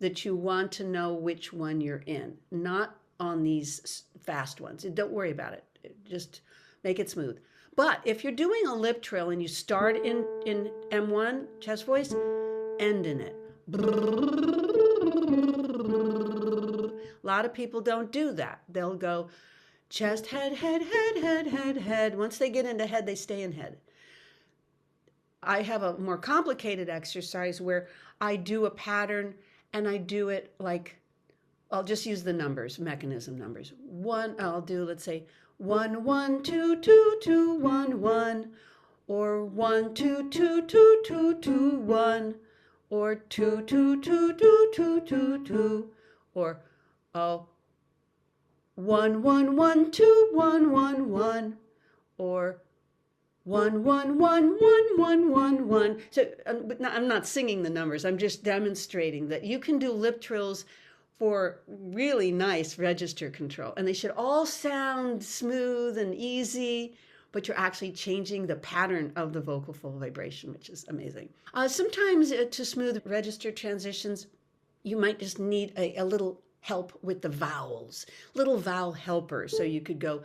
that you want to know which one you're in, not on these fast ones. Don't worry about it. Just make it smooth. But if you're doing a lip trill and you start in M1, chest voice, end in it. A lot of people don't do that. They'll go chest, head, head, head, head, head, head. Once they get into head, they stay in head. I have a more complicated exercise where I do a pattern and I do it like, I'll just use the numbers, mechanism numbers. Let's say 1 1 2 2 2 1 1, or 1 2 2 2 2 2 1, or 2 2 2 2 2 2 2, or 1 1 1 2 1 1 1, or 1 1 1 1 1 1 1. So but I'm not singing the numbers. I'm just demonstrating that you can do lip trills for really nice register control, and they should all sound smooth and easy, but you're actually changing the pattern of the vocal fold vibration, which is amazing. Sometimes to smooth register transitions, you might just need a little help with the vowels, little vowel helpers. So you could go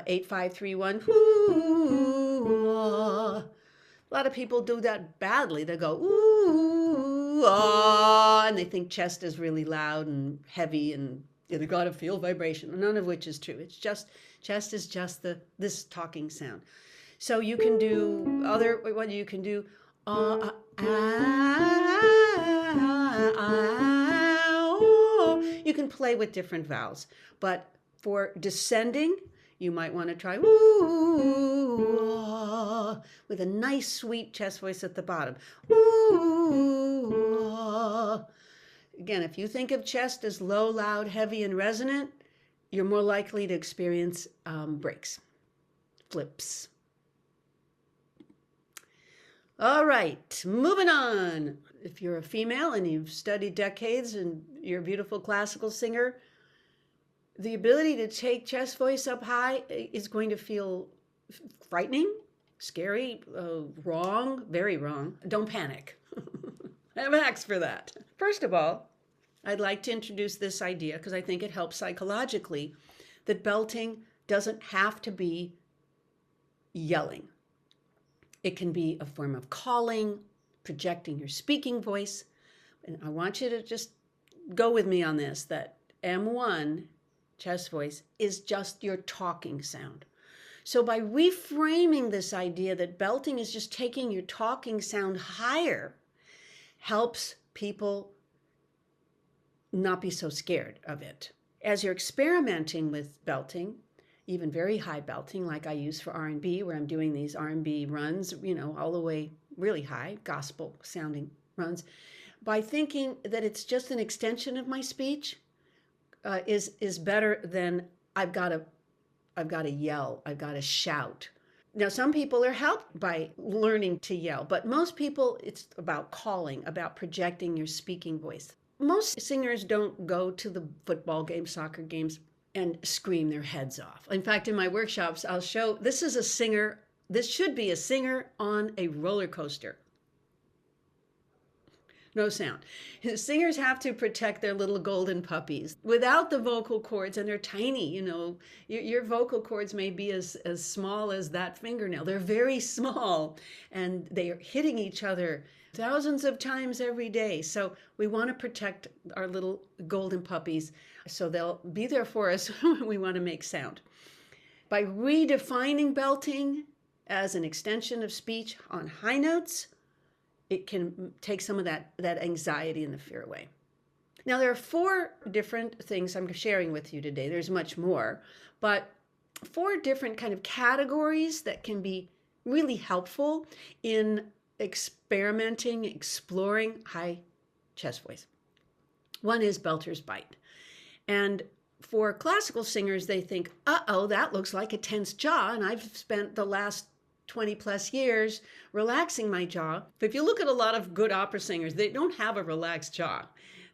8 5 3 1. A lot of people do that badly. They go ooh, ah, and they think chest is really loud and heavy, and they got to feel vibration. None of which is true. It's just chest is just this talking sound. So you can do what you can do. You can play with different vowels, but for descending, you might want to try ooh, with a nice sweet chest voice at the bottom. Ooh. Again, if you think of chest as low, loud, heavy, and resonant, you're more likely to experience breaks, flips. All right, moving on. If you're a female and you've studied decades and you're a beautiful classical singer, the ability to take chest voice up high is going to feel frightening, scary, wrong, very wrong. Don't panic. I have hacks for that. First of all, I'd like to introduce this idea because I think it helps psychologically, that belting doesn't have to be yelling. It can be a form of calling, projecting your speaking voice. And I want you to just go with me on this, that M1, chest voice is just your talking sound. So by reframing this idea that belting is just taking your talking sound higher, helps people not be so scared of it. As you're experimenting with belting, even very high belting like I use for R&B, where I'm doing these R&B runs, all the way really high, gospel sounding runs, by thinking that it's just an extension of my speech, is better than I've got to yell, I've got to shout. Now, some people are helped by learning to yell, but most people, it's about calling, about projecting your speaking voice. Most singers don't go to the football games, soccer games, and scream their heads off. In fact, in my workshops, I'll show, this is a singer, this should be a singer on a roller coaster. No sound. Singers have to protect their little golden puppies without the vocal cords, and they're tiny. Your vocal cords may be as small as that fingernail. They're very small, and they are hitting each other thousands of times every day. So we want to protect our little golden puppies so they'll be there for us when we want to make sound. By redefining belting as an extension of speech on high notes, it can take some of that anxiety and the fear away. Now, there are 4 different things I'm sharing with you today. There's much more, but 4 different kind of categories that can be really helpful in experimenting, exploring high chest voice. One is belter's bite. And for classical singers, they think, uh-oh, that looks like a tense jaw, and I've spent the last 20 plus years relaxing my jaw. But if you look at a lot of good opera singers, they don't have a relaxed jaw.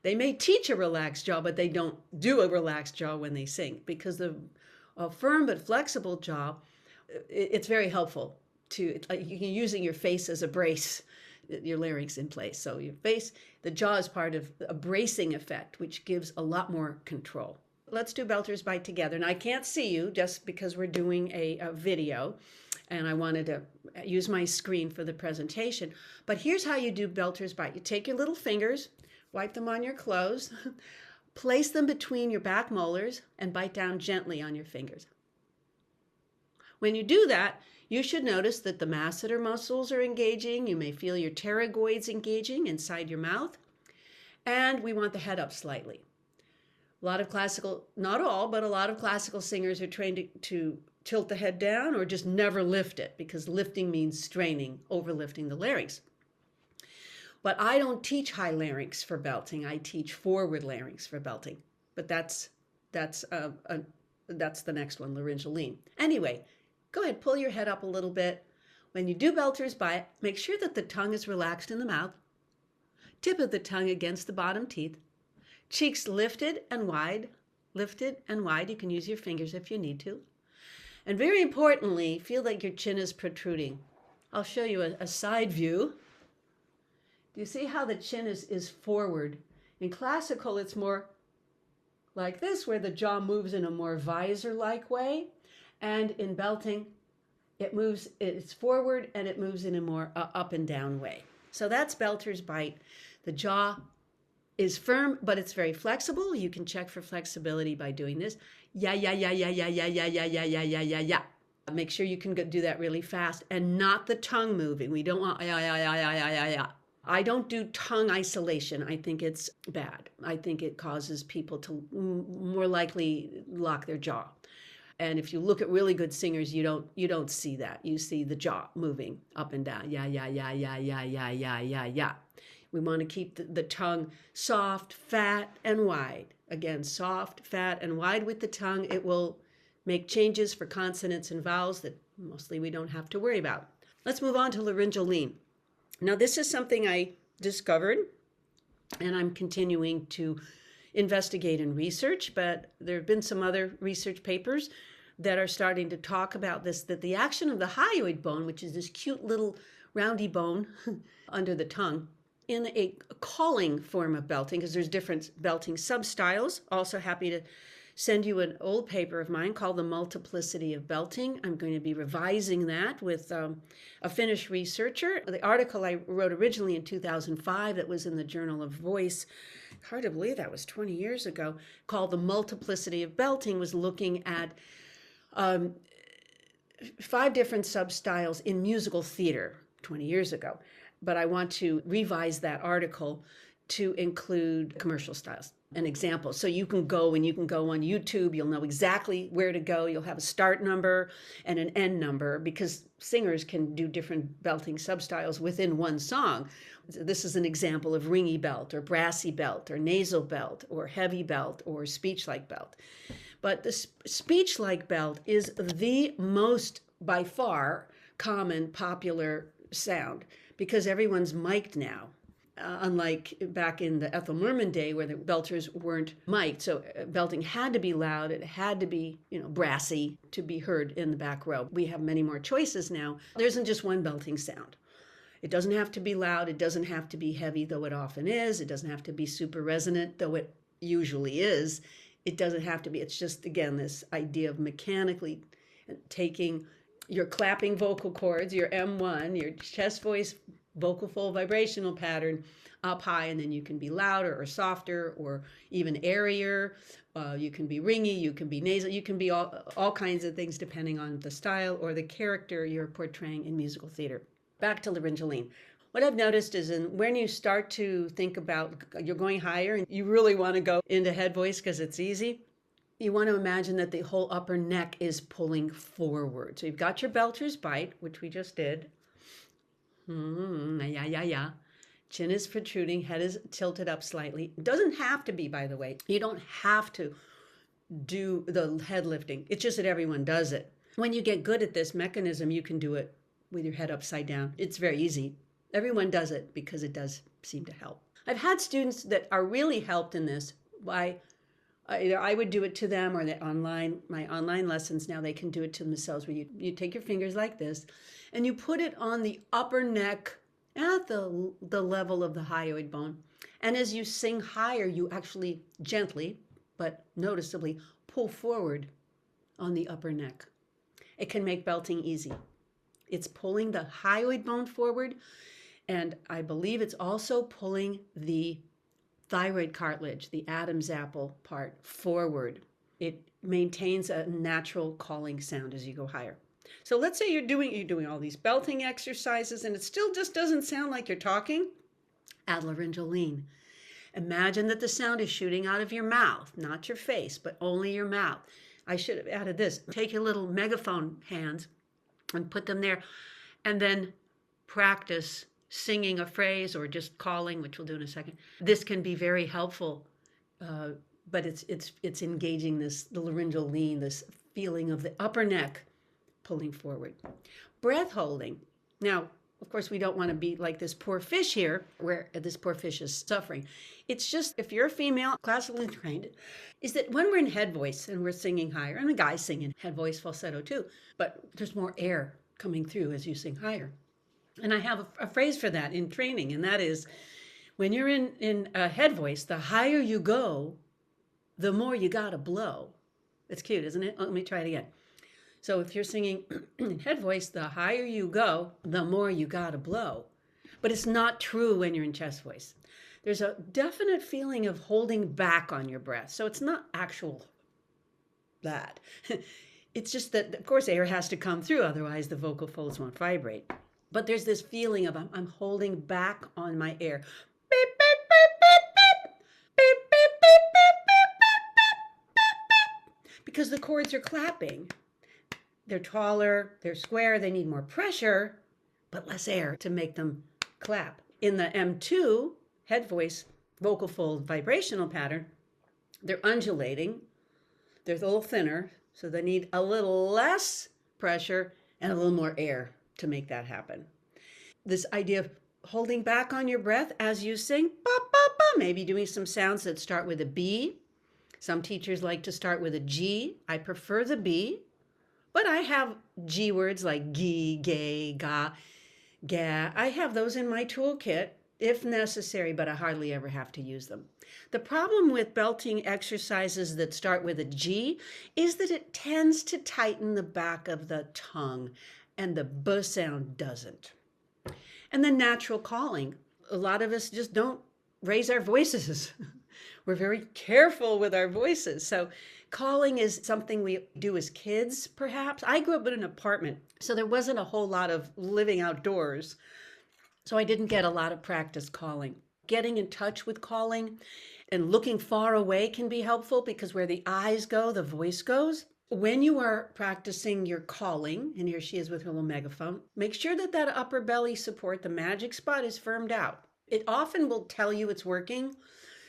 They may teach a relaxed jaw, but they don't do a relaxed jaw when they sing, because a firm but flexible jaw, it's very helpful to, using your face as a brace, your larynx in place. So your face, the jaw is part of a bracing effect, which gives a lot more control. Let's do belter's bite together. And I can't see you just because we're doing a video, and I wanted to use my screen for the presentation. But here's how you do belter's bite. You take your little fingers, wipe them on your clothes, place them between your back molars, and bite down gently on your fingers. When you do that, you should notice that the masseter muscles are engaging. You may feel your pterygoids engaging inside your mouth. And we want the head up slightly. A lot of classical, not all, but a lot of classical singers are trained to tilt the head down or just never lift it, because lifting means straining, overlifting the larynx. But I don't teach high larynx for belting. I teach forward larynx for belting. But that's the next one, laryngeal lean. Anyway, go ahead, pull your head up a little bit. When you do belter's bite, make sure that the tongue is relaxed in the mouth, tip of the tongue against the bottom teeth, cheeks lifted and wide, lifted and wide. You can use your fingers if you need to. And very importantly, feel like your chin is protruding. I'll show you a side view. Do you see how the chin is forward? In classical, it's more like this, where the jaw moves in a more visor-like way. And in belting, it's forward and it moves in a more up and down way. So that's belter's bite. The jaw is firm, but it's very flexible. You can check for flexibility by doing this. Yeah, yeah, yeah, yeah, yeah, yeah, yeah, yeah, yeah, yeah, yeah, yeah, yeah. Make sure you can do that really fast and not the tongue moving. We don't want yeah, yeah, yeah, yeah, yeah, yeah, yeah. I don't do tongue isolation. I think it's bad. I think it causes people to more likely lock their jaw. And if you look at really good singers, you don't see that. You see the jaw moving up and down. Yeah, yeah, yeah, yeah, yeah, yeah, yeah, yeah, yeah. We want to keep the tongue soft, fat, and wide. Again, soft, fat, and wide with the tongue. It will make changes for consonants and vowels that mostly we don't have to worry about. Let's move on to laryngeal lean. Now, this is something I discovered, and I'm continuing to investigate and research, but there have been some other research papers that are starting to talk about this, that the action of the hyoid bone, which is this cute little roundy bone under the tongue, in a calling form of belting, because there's different belting substyles. Also happy to send you an old paper of mine called The Multiplicity of Belting. I'm going to be revising that with a Finnish researcher. The article I wrote originally in 2005 that was in the Journal of Voice hard to believe that was 20 years ago, called The Multiplicity of Belting, was looking at um, 5 different substyles in musical theater 20 years ago. But I want to revise that article to include commercial styles and examples. So you can go on YouTube, you'll know exactly where to go. You'll have a start number and an end number because singers can do different belting substyles within one song. This is an example of ringy belt or brassy belt or nasal belt or heavy belt or speech-like belt. But the speech-like belt is the most, by far, common, popular sound because everyone's mic'd now. Unlike back in the Ethel Merman day where the belters weren't mic'd. So belting had to be loud. It had to be, brassy to be heard in the back row. We have many more choices now. There isn't just one belting sound. It doesn't have to be loud. It doesn't have to be heavy, though it often is. It doesn't have to be super resonant, though it usually is. It doesn't have to be. It's just, again, this idea of mechanically taking your clapping vocal cords, your M1, your chest voice vocal fold vibrational pattern up high, and then you can be louder or softer or even airier. You can be ringy, you can be nasal, you can be all kinds of things depending on the style or the character you're portraying in musical theater. Back to laryngealine. What I've noticed is when you start to think about you're going higher and you really want to go into head voice because it's easy, you want to imagine that the whole upper neck is pulling forward. So you've got your belter's bite, which we just did. Yeah. Chin is protruding, head is tilted up slightly. It doesn't have to be, by the way. You don't have to do the head lifting. It's just that everyone does it. When you get good at this mechanism, you can do it with your head upside down. It's very easy. Everyone does it because it does seem to help. I've had students that are really helped in this by either I would do it to them or my online lessons now they can do it to themselves where you take your fingers like this and you put it on the upper neck at the level of the hyoid bone. And as you sing higher, you actually gently but noticeably pull forward on the upper neck. It can make belting easy. It's pulling the hyoid bone forward, and I believe it's also pulling the thyroid cartilage, the Adam's apple part, forward. It maintains a natural calling sound as you go higher. So let's say you're doing all these belting exercises and it still just doesn't sound like you're talking. Add laryngealine. Imagine that the sound is shooting out of your mouth, not your face, but only your mouth. I should have added this. Take your little megaphone hands and put them there, and then practice singing a phrase or just calling, which we'll do in a second. This can be very helpful, but it's engaging the laryngealine, this feeling of the upper neck pulling forward. Breath holding. Now, of course, we don't want to be like this poor fish here, where this poor fish is suffering. It's just, if you're a female, classically trained, is that when we're in head voice and we're singing higher, and the guys sing in head voice falsetto too, but there's more air coming through as you sing higher. And I have a phrase for that in training, and that is, when you're in a head voice, the higher you go, the more you gotta blow. It's cute, isn't it? Let me try it again. So if you're singing in head voice, the higher you go, the more you gotta blow. But it's not true when you're in chest voice. There's a definite feeling of holding back on your breath. So it's not actual that. It's just that, of course, air has to come through, otherwise the vocal folds won't vibrate. But there's this feeling of I'm holding back on my air. Beep, beep, beep, beep, beep. Beep, beep, beep, beep, beep, beep, beep, beep. Because the chords are clapping. They're taller, they're square, they need more pressure, but less air to make them clap. In the M2, head voice, vocal fold vibrational pattern, they're undulating, they're a little thinner, so they need a little less pressure and a little more air to make that happen. This idea of holding back on your breath as you sing, ba, ba, ba, maybe doing some sounds that start with a B. Some teachers like to start with a G. I prefer the B. But I have G words like gi, gay, ga, ga. I have those in my toolkit if necessary, but I hardly ever have to use them. The problem with belting exercises that start with a G is that it tends to tighten the back of the tongue, and the B sound doesn't. And then natural calling. A lot of us just don't raise our voices. we're very careful with our voices. So calling is something we do as kids, perhaps. I grew up in an apartment, so there wasn't a whole lot of living outdoors. So I didn't get a lot of practice calling. Getting in touch with calling and looking far away can be helpful because where the eyes go, the voice goes. When you are practicing your calling, and here she is with her little megaphone, make sure that that upper belly support, the magic spot, is firmed out. It often will tell you it's working.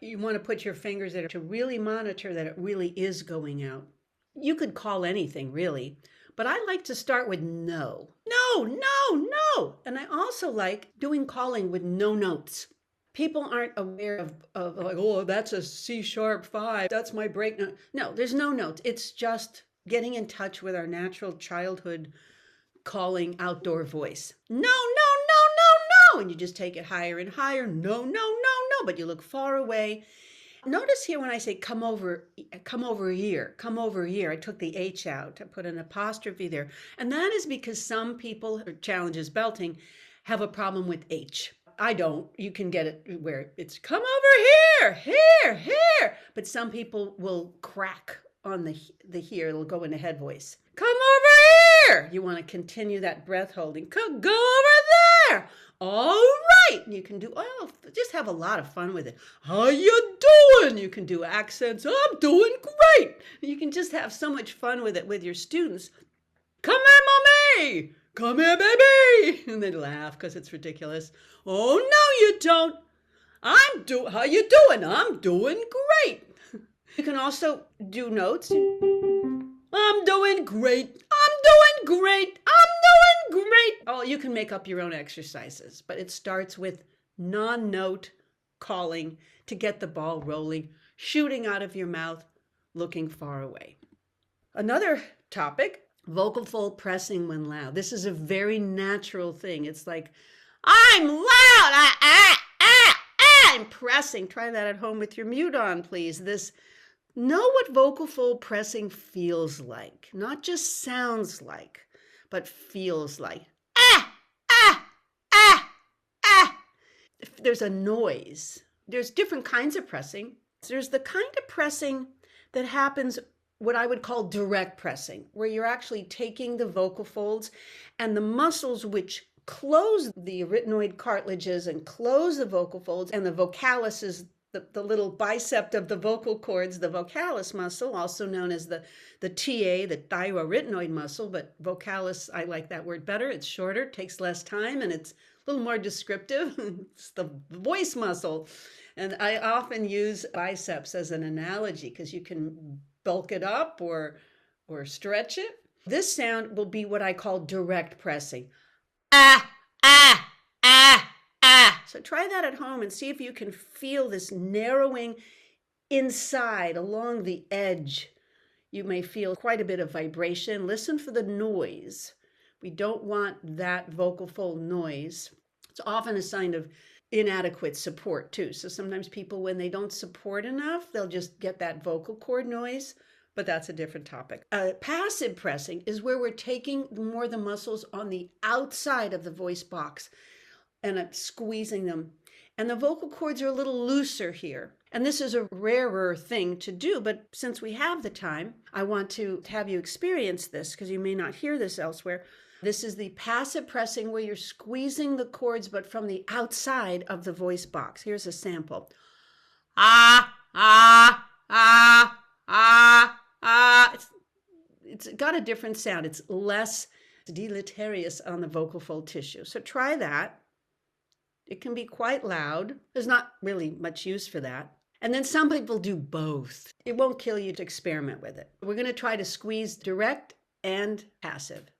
You want to put your fingers there to really monitor that it really is going out. You could call anything, really, but I like to start with no. No, no, no. And I also like doing calling with no notes. People aren't aware of like, oh, that's a C#5. That's my break note. No, there's no notes. It's just getting in touch with our natural childhood calling outdoor voice. No, no, no, no, no. And you just take it higher and higher. No, no, no, no. But you look far away. Notice here when I say come over here, come over here, I took the H out. I put an apostrophe there. And that is because some people, or challenges belting, have a problem with H. I don't. You can get it where it's come over here. But some people will crack on the here. It'll go into head voice. Come over here. You want to continue that breath holding. Go over there. All right. You can do, just have a lot of fun with it. How you doing? You can do accents. I'm doing great. You can just have so much fun with it with your students. Come here, mommy. Come here, baby. And they laugh because it's ridiculous. Oh, no, you don't. How you doing? I'm doing great. You can also do notes. I'm doing great. I'm doing great. I'm doing great. Oh, you can make up your own exercises, but it starts with non-note calling to get the ball rolling, shooting out of your mouth, looking far away. Another topic, vocal fold pressing when loud. This is a very natural thing. It's like, I'm loud. I'm pressing. Try that at home with your mute on, please. Know what vocal fold pressing feels like. Not just sounds like, but feels like. If there's a noise. There's different kinds of pressing. There's the kind of pressing that happens, what I would call direct pressing, where you're actually taking the vocal folds and the muscles which close the arytenoid cartilages and close the vocal folds, and the vocalis is the little bicep of the vocal cords, the vocalis muscle, also known as the TA, the thyroarytenoid muscle, but vocalis, I like that word better. It's shorter, takes less time, and it's a little more descriptive. It's the voice muscle. And I often use biceps as an analogy because you can bulk it up or stretch it. This sound will be what I call direct pressing. So try that at home and see if you can feel this narrowing inside along the edge. You may feel quite a bit of vibration. Listen for the noise. We don't want that vocal fold noise. It's often a sign of inadequate support too. So sometimes people, when they don't support enough, they'll just get that vocal cord noise, but that's a different topic. Passive pressing is where we're taking more the muscles on the outside of the voice box and squeezing them. And the vocal cords are a little looser here. And this is a rarer thing to do, but since we have the time, I want to have you experience this because you may not hear this elsewhere. This is the passive pressing where you're squeezing the cords, but from the outside of the voice box. Here's a sample. It's got a different sound. It's less deleterious on the vocal fold tissue. So try that. It can be quite loud. There's not really much use for that. And then some people do both. It won't kill you to experiment with it. We're going to try to squeeze direct and passive.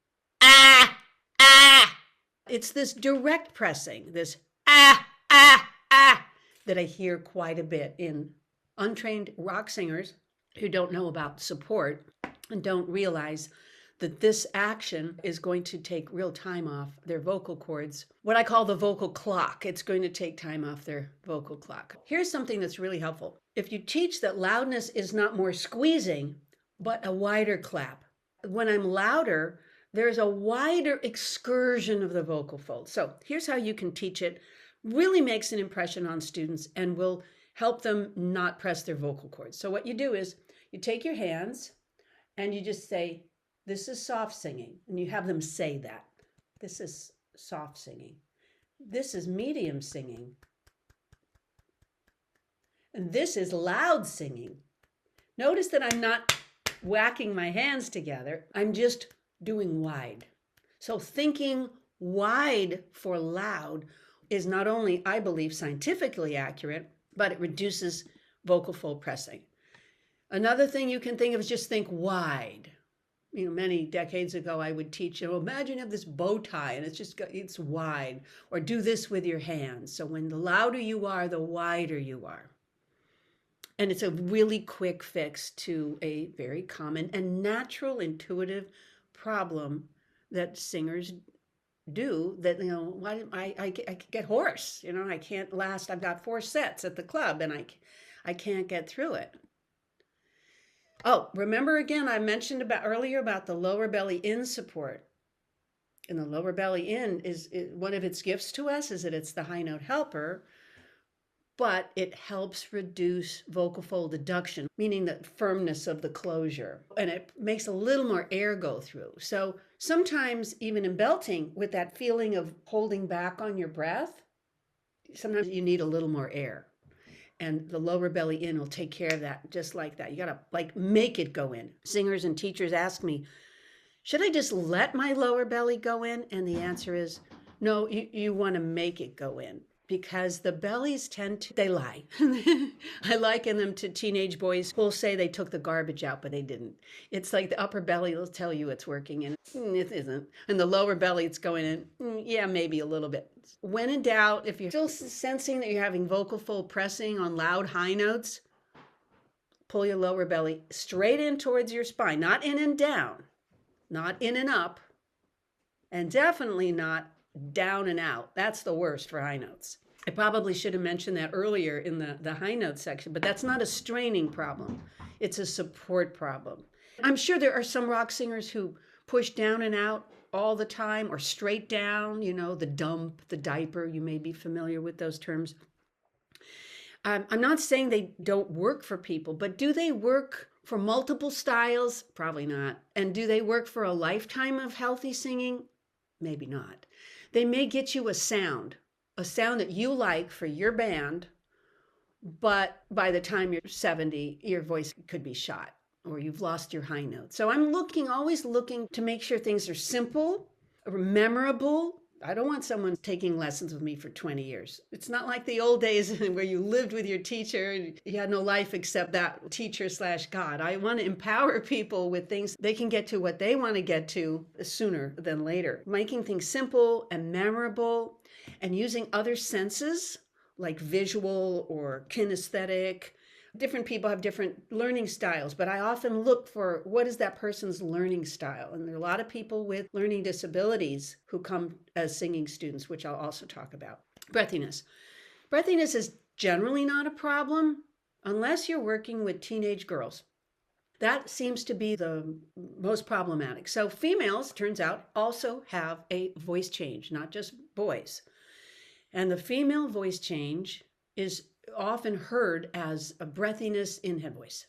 It's this direct pressing, this that I hear quite a bit in untrained rock singers who don't know about support and don't realize that this action is going to take real time off their vocal cords. What I call the vocal clock. It's going to take time off their vocal clock. Here's something that's really helpful. If you teach that loudness is not more squeezing, but a wider clap. When I'm louder, there's a wider excursion of the vocal fold. So here's how you can teach it. Really makes an impression on students and will help them not press their vocal cords. So what you do is you take your hands and you just say, this is soft singing. And you have them say that. This is soft singing. This is medium singing. And this is loud singing. Notice that I'm not whacking my hands together. I'm just doing wide. So thinking wide for loud is not only, I believe, scientifically accurate, but it reduces vocal fold pressing. Another thing you can think of is just think wide. Many decades ago, I would teach, imagine you have this bow tie and it's wide, or do this with your hands. So when the louder you are, the wider you are. And it's a really quick fix to a very common and natural, intuitive problem that singers do, that, why I get hoarse, I can't last. I've got 4 sets at the club and I can't get through it. Oh, remember again, I mentioned earlier about the lower belly in support. And the lower belly in is one of its gifts to us is that it's the high note helper, but it helps reduce vocal fold adduction, meaning the firmness of the closure. And it makes a little more air go through. So sometimes even in belting, with that feeling of holding back on your breath, sometimes you need a little more air. And the lower belly in will take care of that, just like that. You gotta make it go in. Singers and teachers ask me, should I just let my lower belly go in? And the answer is, no, you wanna make it go in, because the bellies they lie. I liken them to teenage boys who'll say they took the garbage out, but they didn't. It's like the upper belly will tell you it's working and it isn't. And the lower belly, it's going in, yeah, maybe a little bit. When in doubt, if you're still sensing that you're having vocal fold pressing on loud high notes, pull your lower belly straight in towards your spine, not in and down, not in and up, and definitely not down and out. That's the worst for high notes. I probably should have mentioned that earlier in the high note section, but that's not a straining problem. It's a support problem. I'm sure there are some rock singers who push down and out all the time, or straight down, the dump, the diaper. You may be familiar with those terms. I'm not saying they don't work for people, but do they work for multiple styles? Probably not. And do they work for a lifetime of healthy singing? Maybe not. They may get you a sound that you like for your band, but by the time you're 70, your voice could be shot or you've lost your high note. So I'm always looking to make sure things are simple, memorable. I don't want someone taking lessons with me for 20 years. It's not like the old days where you lived with your teacher and you had no life except that teacher/God. I want to empower people with things they can get to what they want to get to sooner than later. Making things simple and memorable and using other senses like visual or kinesthetic. Different people have different learning styles, but I often look for what is that person's learning style. And there are a lot of people with learning disabilities who come as singing students, which I'll also talk about. Breathiness. Breathiness is generally not a problem unless you're working with teenage girls. That seems to be the most problematic. So females, turns out, also have a voice change, not just boys. And the female voice change is often heard as a breathiness in head voice.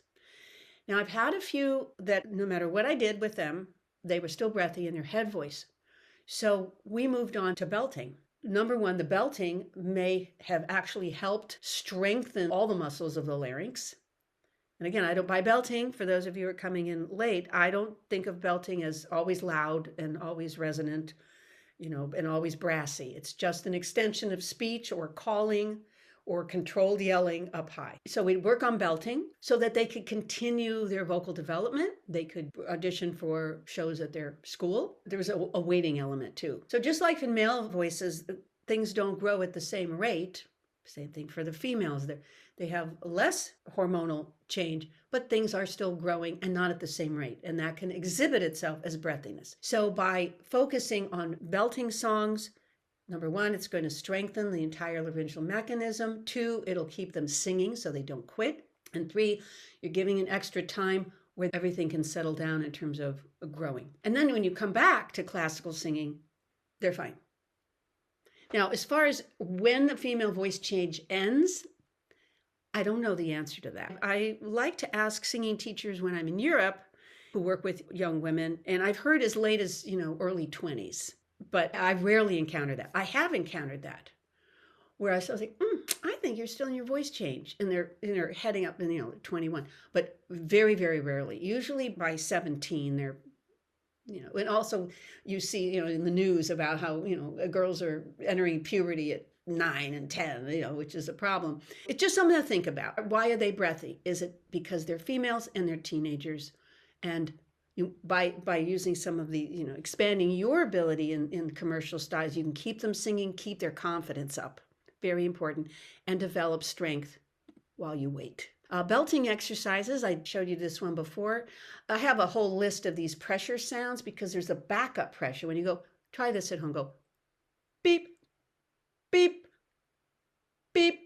Now, I've had a few that no matter what I did with them, they were still breathy in their head voice. So we moved on to belting. Number one, the belting may have actually helped strengthen all the muscles of the larynx. And again, by belting, for those of you who are coming in late, I don't think of belting as always loud and always resonant, and always brassy. It's just an extension of speech or calling or controlled yelling up high. So we'd work on belting so that they could continue their vocal development. They could audition for shows at their school. There was a waiting element too. So just like in male voices, things don't grow at the same rate. Same thing for the females. They have less hormonal change, but things are still growing and not at the same rate. And that can exhibit itself as breathiness. So by focusing on belting songs, number one, it's going to strengthen the entire laryngeal mechanism. 2, it'll keep them singing so they don't quit. And 3, you're giving an extra time where everything can settle down in terms of growing. And then when you come back to classical singing, they're fine. Now, as far as when the female voice change ends, I don't know the answer to that. I like to ask singing teachers when I'm in Europe who work with young women, and I've heard as late as, early 20s, but I rarely encounter that. I have encountered that where I was like, I think you're still in your voice change. And they're heading up in, 21, but very, very rarely. Usually by 17, they're, and also you see, in the news about how, girls are entering puberty at 9 and 10, which is a problem. It's just something to think about. Why are they breathy? Is it because they're females and they're teenagers? And by using some of the, expanding your ability in commercial styles, you can keep them singing, keep their confidence up. Very important, and develop strength while you wait. Belting exercises, I showed you this one before. I have a whole list of these pressure sounds because there's a backup pressure. When you go, try this at home, go beep, beep, beep.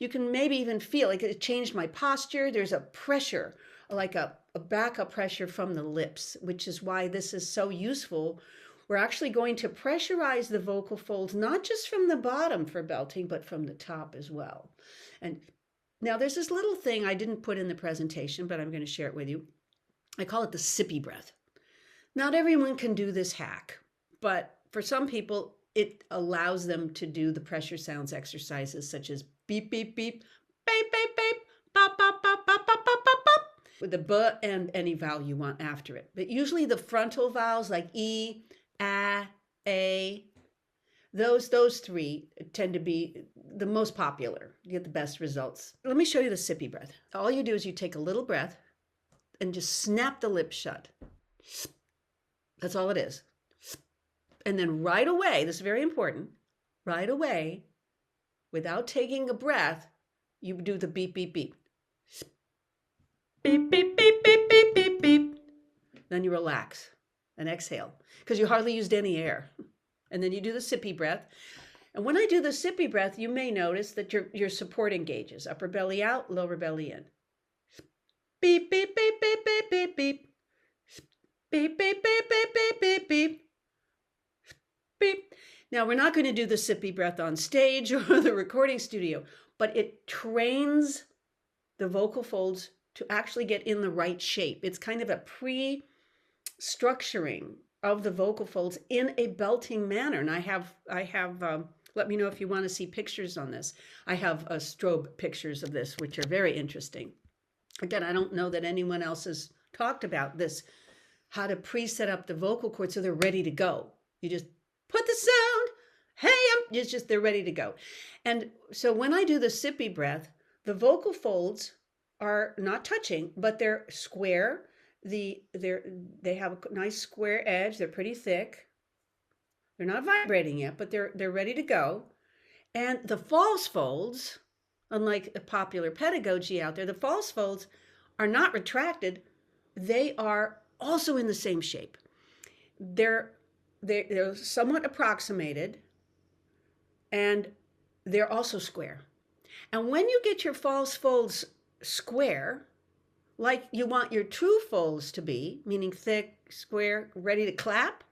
You can maybe even feel like it changed my posture. There's a pressure, like a backup pressure from the lips, which is why this is so useful. We're actually going to pressurize the vocal folds, not just from the bottom for belting, but from the top as well. And now there's this little thing I didn't put in the presentation, but I'm going to share it with you. I call it the sippy breath. Not everyone can do this hack, but for some people, it allows them to do the pressure sounds exercises such as beep, beep, beep, beep, beep, beep, pop, pop, pop, pop, pop, pop, pop, pop, with the b and any vowel you want after it. But usually the frontal vowels like E, A, those three tend to be the most popular. You get the best results. Let me show you the sippy breath. All you do is you take a little breath and just snap the lips shut. That's all it is. And then right away, this is very important, right away, without taking a breath, you do the beep, beep, beep. Beep, beep, beep, beep, beep, beep, beep. Then you relax and exhale because you hardly used any air. And then you do the sippy breath. And when I do the sippy breath, you may notice that your support engages. Upper belly out, lower belly in. Beep, beep, beep, beep, beep, beep, beep. Beep, beep, beep, beep, beep, beep, beep. Beep. Now, we're not going to do the sippy breath on stage or the recording studio, but it trains the vocal folds to actually get in the right shape. It's kind of a pre-structuring of the vocal folds in a belting manner. And I have let me know if you want to see pictures on this. I have strobe pictures of this, which are very interesting. Again, I don't know that anyone else has talked about this, how to pre-set up the vocal cords so they're ready to go. You just put the sound, hey, it's just they're ready to go. And so when I do the sippy breath, the vocal folds are not touching, but they're square. They have a nice square edge. They're pretty thick. They're not vibrating yet, but they're ready to go. And the false folds, unlike a popular pedagogy out there, the false folds are not retracted. They are also in the same shape. They're somewhat approximated, and they're also square. And when you get your false folds square, like you want your true folds to be, meaning thick, square, ready to clap.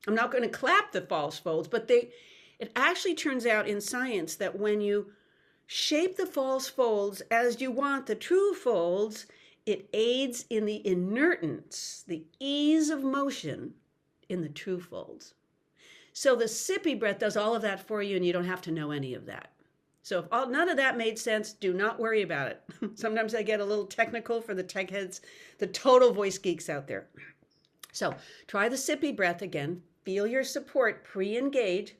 I'm not going to clap the false folds, but it actually turns out in science that when you shape the false folds as you want the true folds, it aids in the inertance, the ease of motion in the true folds. So the sippy breath does all of that for you, and you don't have to know any of that. So if none of that made sense, do not worry about it. Sometimes I get a little technical for the tech heads, the total voice geeks out there. So try the sippy breath again. Feel your support pre-engage.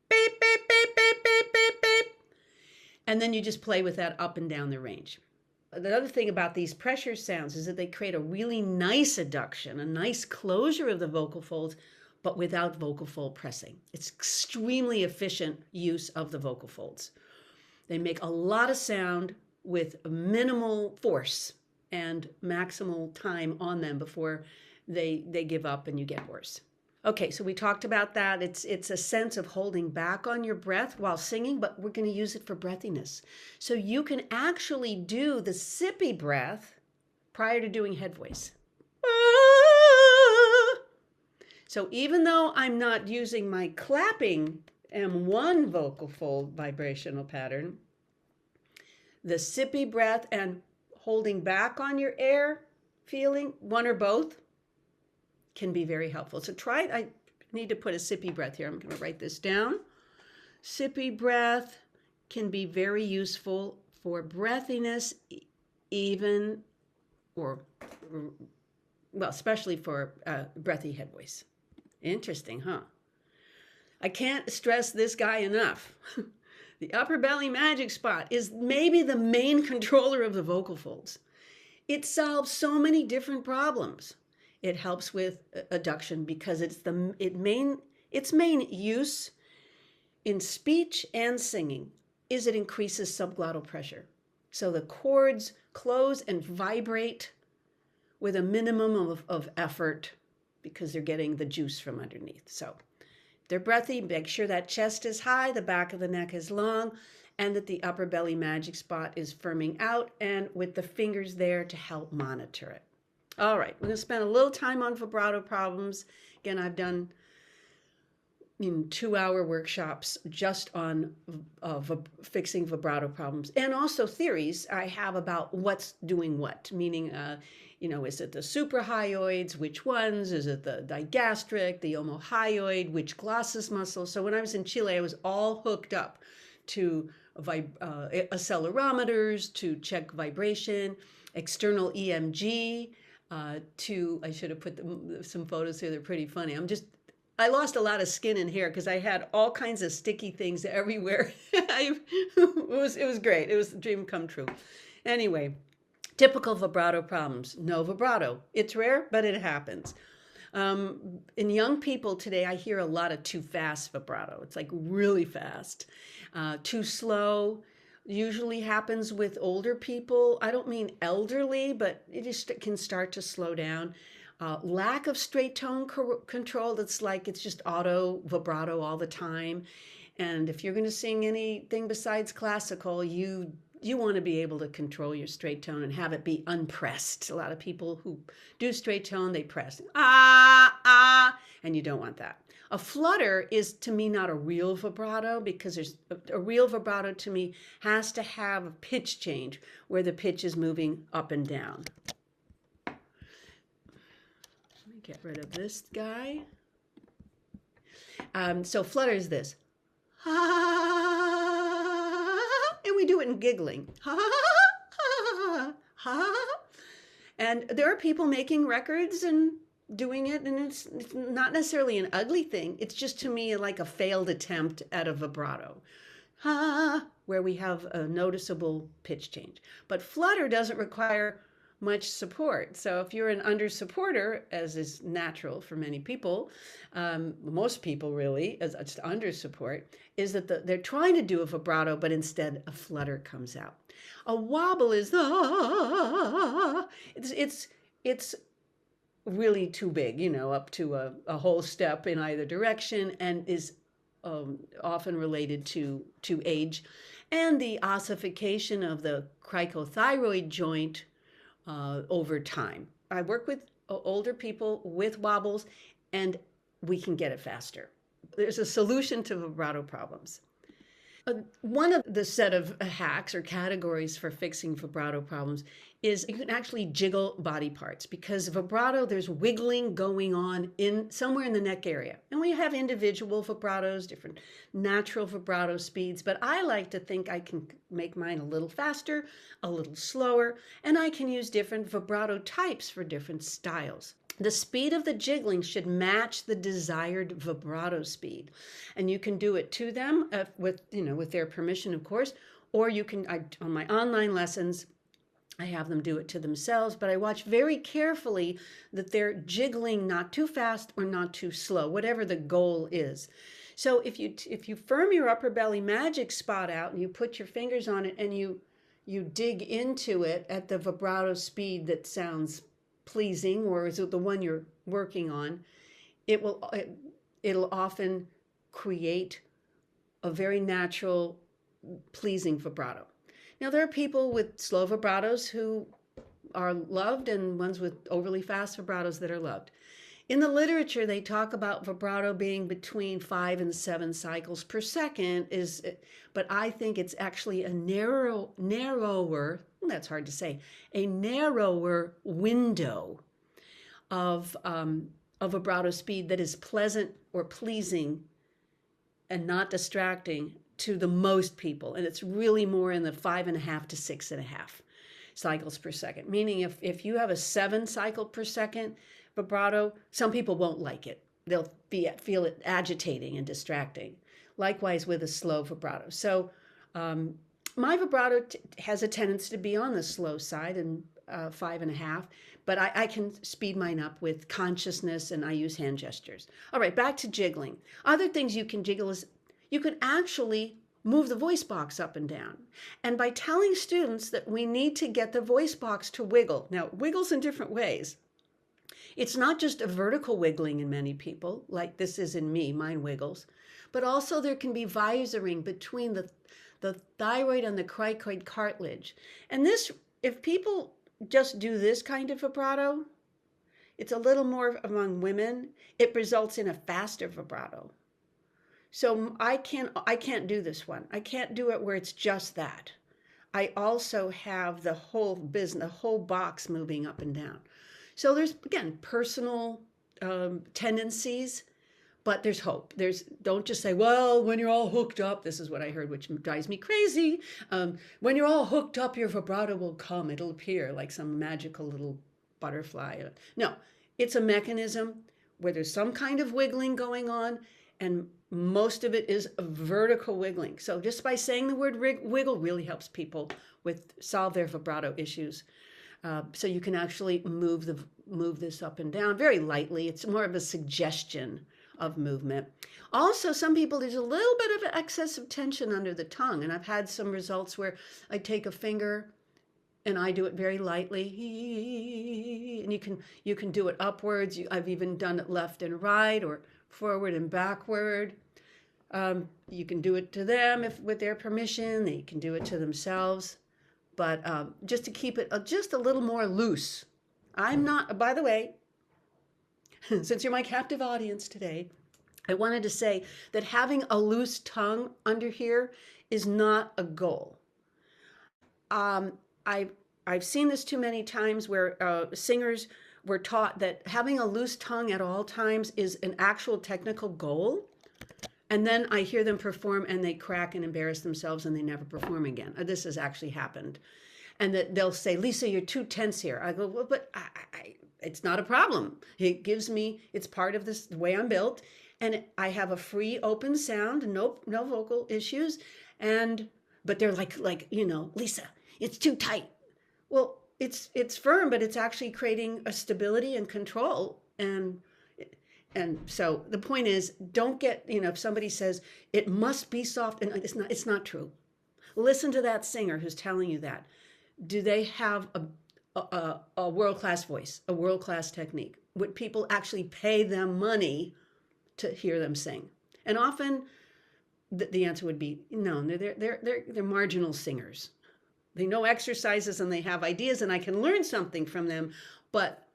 Beep, beep, beep, beep, beep, beep, beep. And then you just play with that up and down the range. The other thing about these pressure sounds is that they create a really nice adduction, a nice closure of the vocal folds, but without vocal fold pressing. It's extremely efficient use of the vocal folds. They make a lot of sound with minimal force and maximal time on them before they give up and you get worse. Okay, so we talked about that. It's a sense of holding back on your breath while singing, but we're going to use it for breathiness. So you can actually do the sippy breath prior to doing head voice. So even though I'm not using my clapping M1 vocal fold vibrational pattern, The sippy breath and holding back on your air feeling, one or both, can be very helpful. So try it. I need to put a sippy breath here. I'm going to write this down. Sippy breath can be very useful for breathiness, even, or, well, especially for breathy head voice. Interesting, huh? I can't stress this guy enough. The upper belly magic spot is maybe the main controller of the vocal folds. It solves so many different problems. It helps with adduction because its main use in speech and singing is it increases subglottal pressure. So the cords close and vibrate with a minimum of effort because they're getting the juice from underneath. So they're breathy, make sure that chest is high, the back of the neck is long, and that the upper belly magic spot is firming out, and with the fingers there to help monitor it. All right, we're going to spend a little time on vibrato problems. Again, I've done 2-hour workshops just on fixing vibrato problems, and also theories I have about what's doing what, meaning is it the suprahyoids, which ones? Is it the digastric, the omohyoid, which glossus muscle? So when I was in Chile, I was all hooked up to accelerometers to check vibration, external EMG, I should have put some photos here, they're pretty funny. I lost a lot of skin and hair because I had all kinds of sticky things everywhere. It was great. It was a dream come true. Anyway, typical vibrato problems. No vibrato. It's rare, but it happens. In young people today, I hear a lot of too fast vibrato. It's like really fast. Too slow usually happens with older people. I don't mean elderly, but it just can start to slow down. Lack of straight tone control. It's like it's just auto vibrato all the time. And if you're going to sing anything besides classical, you want to be able to control your straight tone and have it be unpressed. A lot of people who do straight tone, they press and you don't want that. A flutter is to me not a real vibrato, because there's a real vibrato to me has to have a pitch change where the pitch is moving up and down. Get rid of this guy. So flutter is this. And we do it in giggling. And there are people making records and doing it, and it's not necessarily an ugly thing. It's just, to me, like a failed attempt at a vibrato, where we have a noticeable pitch change. But flutter doesn't require much support. So if you're an under supporter, as is natural for many people, most people really, as just under support, is that they're trying to do a vibrato, but instead a flutter comes out. A wobble is it's really too big, up to a whole step in either direction, and is often related to age and the ossification of the cricothyroid joint over time. I work with older people with wobbles, and we can get it faster. There's a solution to vibrato problems. One of the set of hacks or categories for fixing vibrato problems is you can actually jiggle body parts, because vibrato, there's wiggling going on somewhere in the neck area. And we have individual vibratos, different natural vibrato speeds, but I like to think I can make mine a little faster, a little slower, and I can use different vibrato types for different styles. The speed of the jiggling should match the desired vibrato speed. And you can do it to them with their permission, of course, or you can, on my online lessons, I have them do it to themselves, but I watch very carefully that they're jiggling not too fast or not too slow, whatever the goal is. So if you firm your upper belly magic spot out and you put your fingers on it and you dig into it at the vibrato speed that sounds pleasing, or is it the one you're working on, it'll often create a very natural, pleasing vibrato. Now, there are people with slow vibratos who are loved, and ones with overly fast vibratos that are loved. In the literature, they talk about vibrato being between 5 and 7 cycles per second but I think it's actually a narrower, that's hard to say, a narrower window of vibrato speed that is pleasant or pleasing and not distracting to the most people. And it's really more in the 5.5 to 6.5 cycles per second. Meaning if you have a 7 cycle per second vibrato, some people won't like it. They'll feel it agitating and distracting. Likewise with a slow vibrato. So my vibrato has a tendency to be on the slow side and 5.5, but I can speed mine up with consciousness, and I use hand gestures. All right, back to jiggling. Other things you can jiggle is you can actually move the voice box up and down. And by telling students that we need to get the voice box to wiggle. Now, it wiggles in different ways. It's not just a vertical wiggling in many people, like this is in me, mine wiggles, but also there can be visoring between the thyroid and the cricoid cartilage. And this, if people just do this kind of vibrato, it's a little more among women, it results in a faster vibrato. So I can't do this one. I can't do it where it's just that. I also have the whole business, the whole box moving up and down. So there's, again, personal tendencies, but there's hope. Don't just say, well, when you're all hooked up, this is what I heard, which drives me crazy. When you're all hooked up, your vibrato will come. It'll appear like some magical little butterfly. No, it's a mechanism where there's some kind of wiggling going on, and most of it is vertical wiggling. So just by saying the word wiggle really helps people solve their vibrato issues. So you can actually move this up and down very lightly. It's more of a suggestion of movement. Also, some people, there's a little bit of excess of tension under the tongue. And I've had some results where I take a finger and I do it very lightly. And you can do it upwards. I've even done it left and right or forward and backward. You can do it to them with their permission. They can do it to themselves. But just to keep it just a little more loose. I'm not, by the way, since you're my captive audience today, I wanted to say that having a loose tongue under here is not a goal. I've seen this too many times where singers were taught that having a loose tongue at all times is an actual technical goal. And then I hear them perform and they crack and embarrass themselves and they never perform again. This has actually happened. And that they'll say, Lisa, you're too tense here. I go, well, but it's not a problem. It's part of the way I'm built. And I have a free, open sound, no vocal issues. But they're like, Lisa, it's too tight. Well, it's firm, but it's actually creating a stability and control. And so the point is, don't get, if somebody says it must be soft, and it's not true. Listen to that singer who's telling you that. Do they have a world-class voice, a world-class technique? Would people actually pay them money to hear them sing? And often the answer would be no. They're marginal singers. They know exercises and they have ideas, and I can learn something from them, but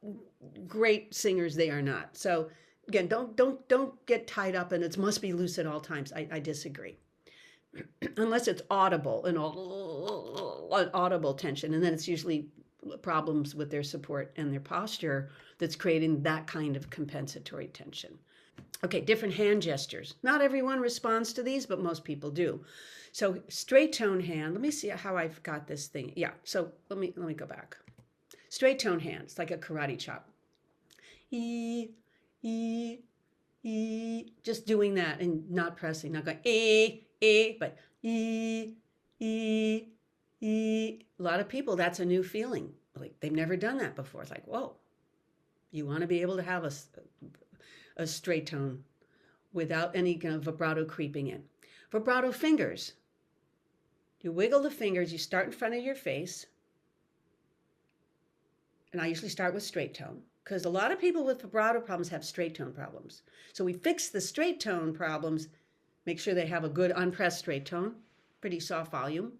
great singers they are not. So again, don't get tied up and it must be loose at all times. I disagree. Unless it's audible and audible tension, and then it's usually problems with their support and their posture that's creating that kind of compensatory tension. Okay, different hand gestures. Not everyone responds to these, but most people do. So straight tone hand. Let me see how I've got this thing. Yeah. So let me go back. Straight tone hand. It's like a karate chop. E, e, e. Just doing that and not pressing, not going but e, e, e. A lot of people, that's a new feeling. Like they've never done that before. It's like, whoa. You want to be able to have a straight tone without any kind of vibrato creeping in. Vibrato fingers. You wiggle the fingers, you start in front of your face. And I usually start with straight tone because a lot of people with vibrato problems have straight tone problems. So we fix the straight tone problems, make sure they have a good unpressed straight tone, pretty soft volume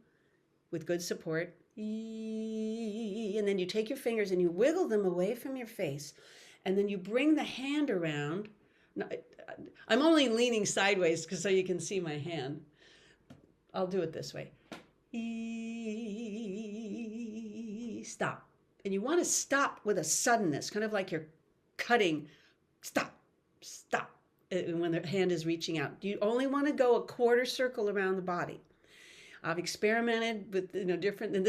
with good support. And then you take your fingers and you wiggle them away from your face. And then you bring the hand around. Now, I'm only leaning sideways so you can see my hand. I'll do it this way. Stop. And you want to stop with a suddenness, kind of like you're cutting. Stop, stop, when the hand is reaching out. You only want to go a quarter circle around the body. I've experimented with different, and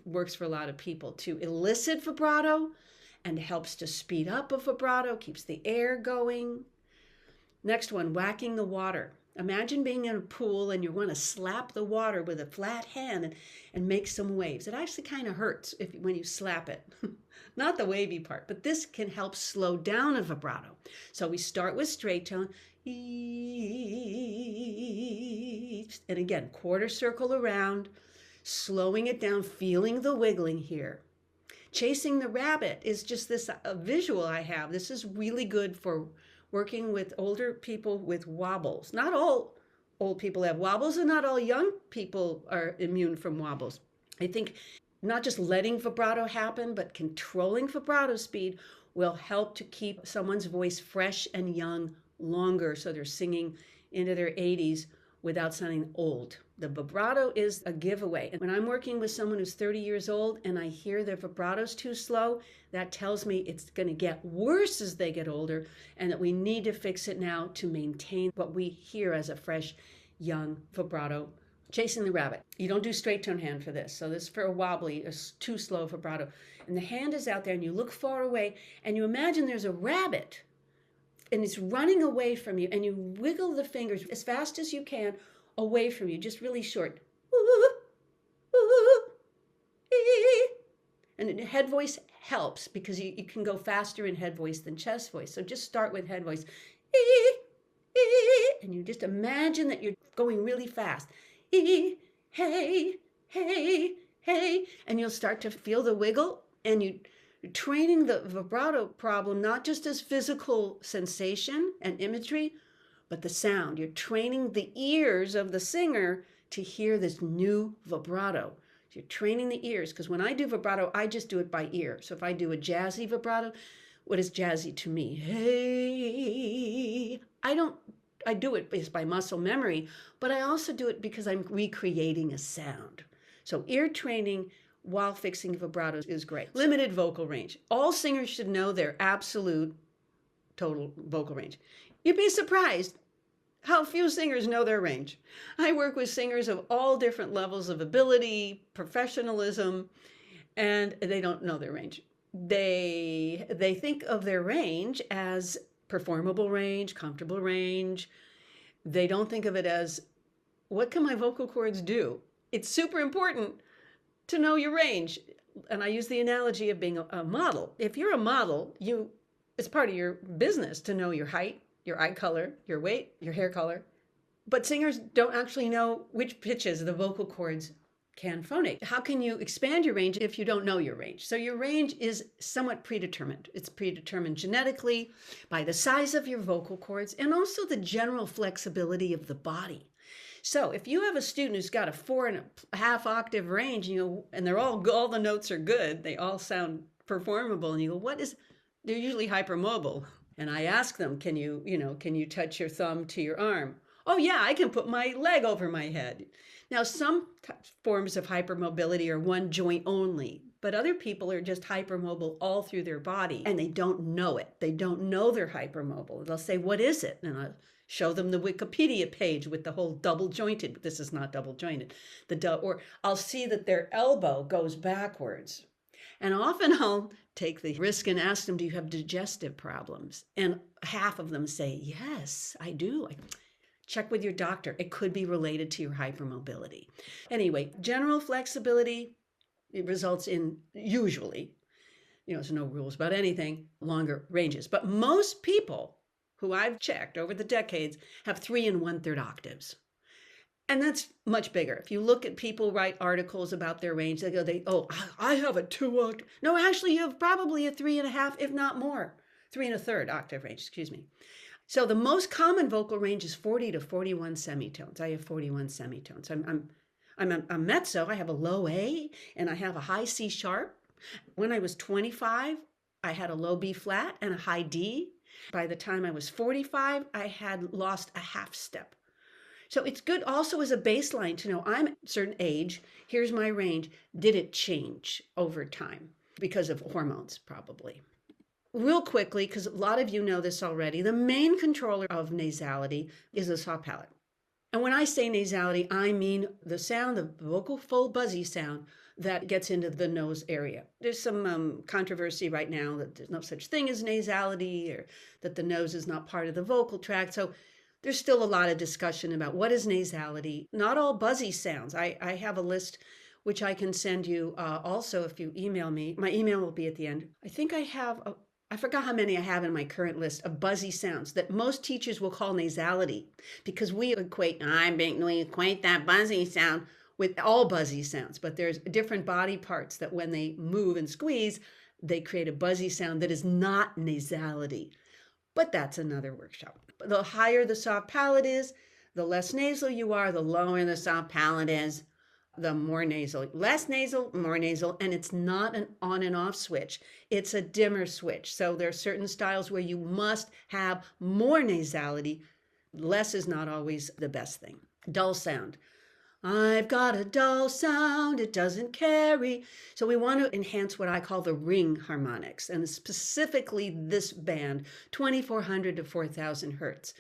works for a lot of people, to elicit vibrato, and helps to speed up a vibrato, keeps the air going. Next one, whacking the water. Imagine being in a pool and you want to slap the water with a flat hand and make some waves. It actually kind of hurts when you slap it. Not the wavy part, but this can help slow down a vibrato. So we start with straight tone. And again, quarter circle around, slowing it down, feeling the wiggling here. Chasing the rabbit is just a visual I have. This is really good for working with older people with wobbles. Not all old people have wobbles, and not all young people are immune from wobbles. I think not just letting vibrato happen, but controlling vibrato speed will help to keep someone's voice fresh and young longer, so they're singing into their 80s without sounding old. The vibrato is a giveaway. And when I'm working with someone who's 30 years old and I hear their vibrato's too slow, that tells me it's going to get worse as they get older, and that we need to fix it now to maintain what we hear as a fresh, young vibrato. Chasing the rabbit. You don't do straight tone hand for this. So this is for a wobbly, too slow vibrato. And the hand is out there and you look far away and you imagine there's a rabbit and it's running away from you, and you wiggle the fingers as fast as you can away from you, just really short. And head voice helps because you can go faster in head voice than chest voice. So just start with head voice. And you just imagine that you're going really fast. Hey, hey, hey. And you'll start to feel the wiggle, and you're training the vibrato problem not just as physical sensation and imagery, but the sound. You're training the ears of the singer to hear this new vibrato. So you're training the ears, because when I do vibrato, I just do it by ear. So if I do a jazzy vibrato, what is jazzy to me? Hey, I do it just by muscle memory, but I also do it because I'm recreating a sound. So ear training while fixing vibratos is great. Limited vocal range. All singers should know their absolute total vocal range. You'd be surprised how few singers know their range. I work with singers of all different levels of ability, professionalism, and they don't know their range. They think of their range as performable range, comfortable range. They don't think of it as, what can my vocal cords do? It's super important to know your range. And I use the analogy of being a model. If you're a model, it's part of your business to know your height, your eye color, your weight, your hair color. But singers don't actually know which pitches the vocal cords can phonate. How can you expand your range if you don't know your range? So your range is somewhat predetermined. It's predetermined genetically by the size of your vocal cords and also the general flexibility of the body. So if you have a student who's got a 4.5 octave range, and they're all the notes are good, they all sound performable, and you go, they're usually hypermobile. And I ask them, can you touch your thumb to your arm? Oh yeah, I can put my leg over my head. Now, some forms of hypermobility are one joint only, but other people are just hypermobile all through their body, and they don't know it. They don't know they're hypermobile. They'll say, what is it? And I'll show them the Wikipedia page with the whole double jointed. This is not double jointed. Or I'll see that their elbow goes backwards. And often I'll take the risk and ask them, do you have digestive problems? And half of them say, yes, I do. Check with your doctor. It could be related to your hypermobility. Anyway, general flexibility, it results in, usually, there's no rules about anything, longer ranges. But most people who I've checked over the decades have 3 1/3 octaves. And that's much bigger. If you look at people write articles about their range, they go, I have a 2 octave. No, actually, you have probably a 3.5, if not more. 3 1/3 octave range, excuse me. So the most common vocal range is 40 to 41 semitones. I have 41 semitones. I'm a mezzo. I have a low A and I have a high C sharp. When I was 25, I had a low B flat and a high D. By the time I was 45, I had lost a half step. So it's good also as a baseline to know I'm a certain age. Here's my range. Did it change over time? Because of hormones, probably. Real quickly, because a lot of you know this already, the main controller of nasality is the soft palate. And when I say nasality, I mean the sound, the vocal full buzzy sound that gets into the nose area. There's some controversy right now that there's no such thing as nasality or that the nose is not part of the vocal tract. So there's still a lot of discussion about what is nasality. Not all buzzy sounds. I have a list which I can send you also if you email me. My email will be at the end. I think I forgot how many I have in my current list of buzzy sounds that most teachers will call nasality because we equate that buzzy sound with all buzzy sounds, but there's different body parts that when they move and squeeze, they create a buzzy sound that is not nasality. But that's another workshop. The higher the soft palate is, the less nasal you are, the lower the soft palate is, the more nasal. Less nasal, more nasal, and it's not an on and off switch. It's a dimmer switch. So there are certain styles where you must have more nasality. Less is not always the best thing. Dull sound. I've got a dull sound, it doesn't carry. So we want to enhance what I call the ring harmonics, and specifically this band, 2400 to 4000 hertz.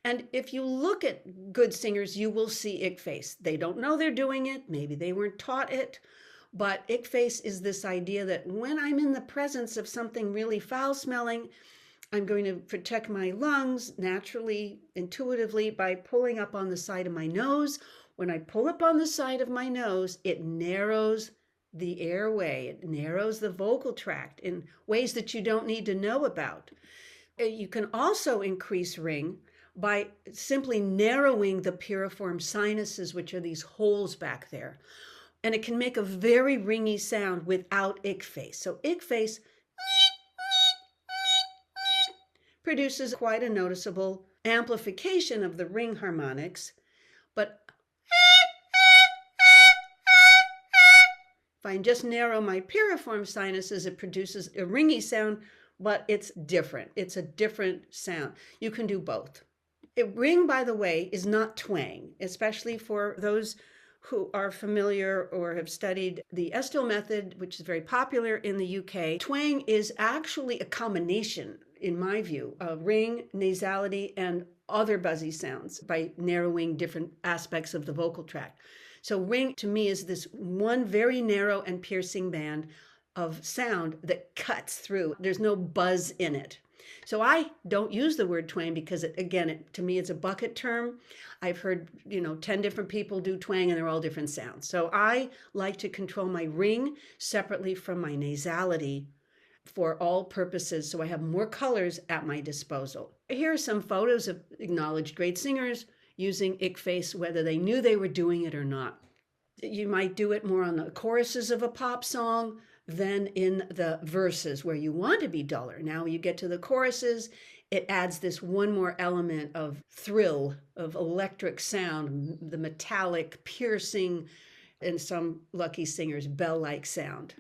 And if you look at good singers, you will see ick face. They don't know they're doing it, maybe they weren't taught it, but ick face is this idea that when I'm in the presence of something really foul smelling, I'm going to protect my lungs naturally, intuitively, by pulling up on the side of my nose. When I pull up on the side of my nose, it narrows the airway, it narrows the vocal tract in ways that you don't need to know about. You can also increase ring by simply narrowing the piriform sinuses, which are these holes back there. And it can make a very ringy sound without ick face. So ick face produces quite a noticeable amplification of the ring harmonics, but if I just narrow my piriform sinuses, it produces a ringy sound, but it's different. It's a different sound. You can do both. Ring, by the way, is not twang, especially for those who are familiar or have studied the Estill method, which is very popular in the UK. Twang is actually a combination, in my view, of ring, nasality, and other buzzy sounds by narrowing different aspects of the vocal tract. So ring to me is this one very narrow and piercing band of sound that cuts through. There's no buzz in it. So I don't use the word twang because to me, it's a bucket term. I've heard, 10 different people do twang and they're all different sounds. So I like to control my ring separately from my nasality for all purposes. So I have more colors at my disposal. Here are some photos of acknowledged great singers using ick face, whether they knew they were doing it or not. You might do it more on the choruses of a pop song than in the verses where you want to be duller. Now you get to the choruses, it adds this one more element of thrill, of electric sound, the metallic, piercing, and some lucky singers, bell-like sound.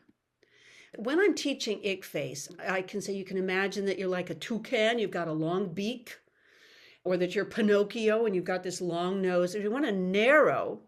When I'm teaching ick face, I can say you can imagine that you're like a toucan, you've got a long beak, or that you're Pinocchio and you've got this long nose. If you want to narrow,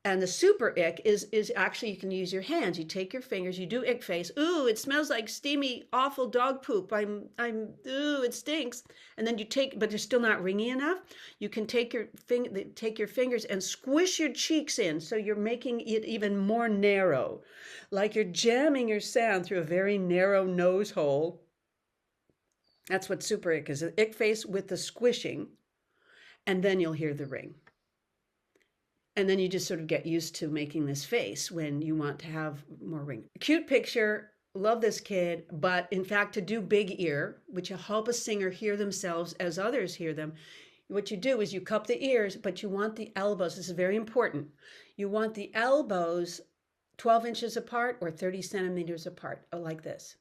and the super ick is actually you can use your hands. You take your fingers, you do ick face. Ooh, it smells like steamy, awful dog poop. Ooh, it stinks. And then you take, but they're still not ringy enough. You can take your fingers and squish your cheeks in, so you're making it even more narrow, like you're jamming your sound through a very narrow nose hole. That's what super ick is, an ick face with the squishing, and then you'll hear the ring. And then you just sort of get used to making this face when you want to have more ring. Cute picture, love this kid, but in fact, to do big ear, which will help a singer hear themselves as others hear them, what you do is you cup the ears, but you want the elbows, this is very important, you want the elbows 12 inches apart or 30 centimeters apart, like this.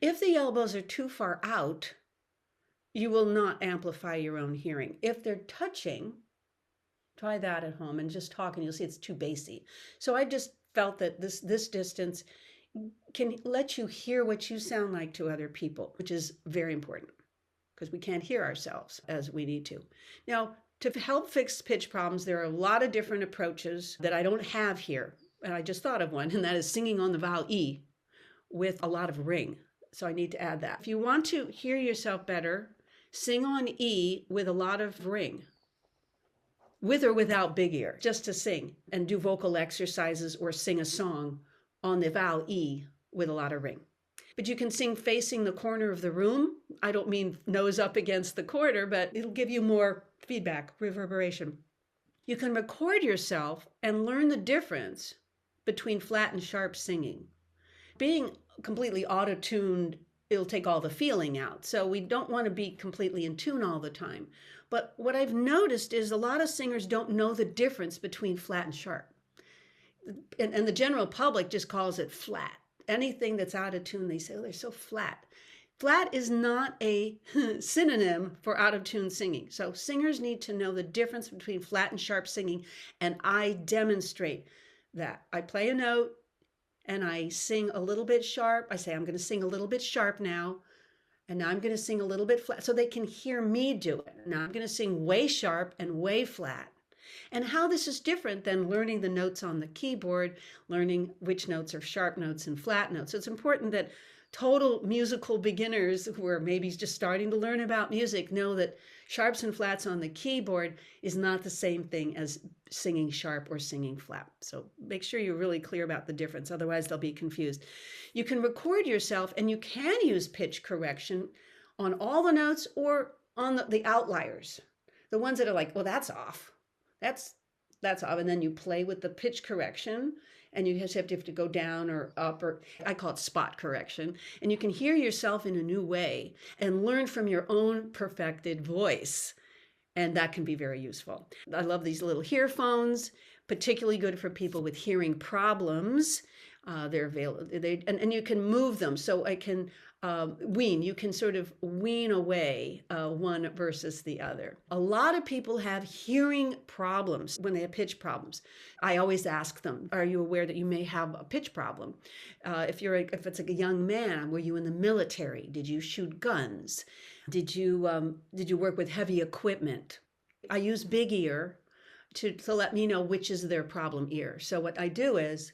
If the elbows are too far out, you will not amplify your own hearing. If they're touching, try that at home and just talk and you'll see it's too bassy. So I just felt that this distance can let you hear what you sound like to other people, which is very important because we can't hear ourselves as we need to. Now, to help fix pitch problems, there are a lot of different approaches that I don't have here. And I just thought of one, and that is singing on the vowel E with a lot of ring. So I need to add that. If you want to hear yourself better, sing on E with a lot of ring, with or without big ear, just to sing and do vocal exercises or sing a song on the vowel E with a lot of ring. But you can sing facing the corner of the room. I don't mean nose up against the corner, but it'll give you more feedback, reverberation. You can record yourself and learn the difference between flat and sharp singing. Being completely auto-tuned, it'll take all the feeling out. So we don't want to be completely in tune all the time. But what I've noticed is a lot of singers don't know the difference between flat and sharp. And the general public just calls it flat. Anything that's out of tune, they say, oh, they're so flat. Flat is not a synonym for out of tune singing. So singers need to know the difference between flat and sharp singing, and I demonstrate that. I play a note and I sing a little bit sharp. I say, I'm going to sing a little bit sharp now, and now I'm going to sing a little bit flat so they can hear me do it. Now I'm going to sing way sharp and way flat. And how this is different than learning the notes on the keyboard, learning which notes are sharp notes and flat notes. So it's important that total musical beginners who are maybe just starting to learn about music know that sharps and flats on the keyboard is not the same thing as singing sharp or singing flat. So make sure you're really clear about the difference, otherwise they'll be confused. You can record yourself, and you can use pitch correction on all the notes or on the outliers, the ones that are like, well, that's off. That's off. And then you play with the pitch correction, and you just have to go down or up, or I call it spot correction. And you can hear yourself in a new way and learn from your own perfected voice. And that can be very useful. I love these little earphones, particularly good for people with hearing problems. They're available, and you can move them. So I can wean. You can sort of wean away one versus the other. A lot of people have hearing problems when they have pitch problems. I always ask them, are you aware that you may have a pitch problem? If it's like a young man, were you in the military? Did you shoot guns? Did you work with heavy equipment? I use big ear to let me know which is their problem ear. So what I do is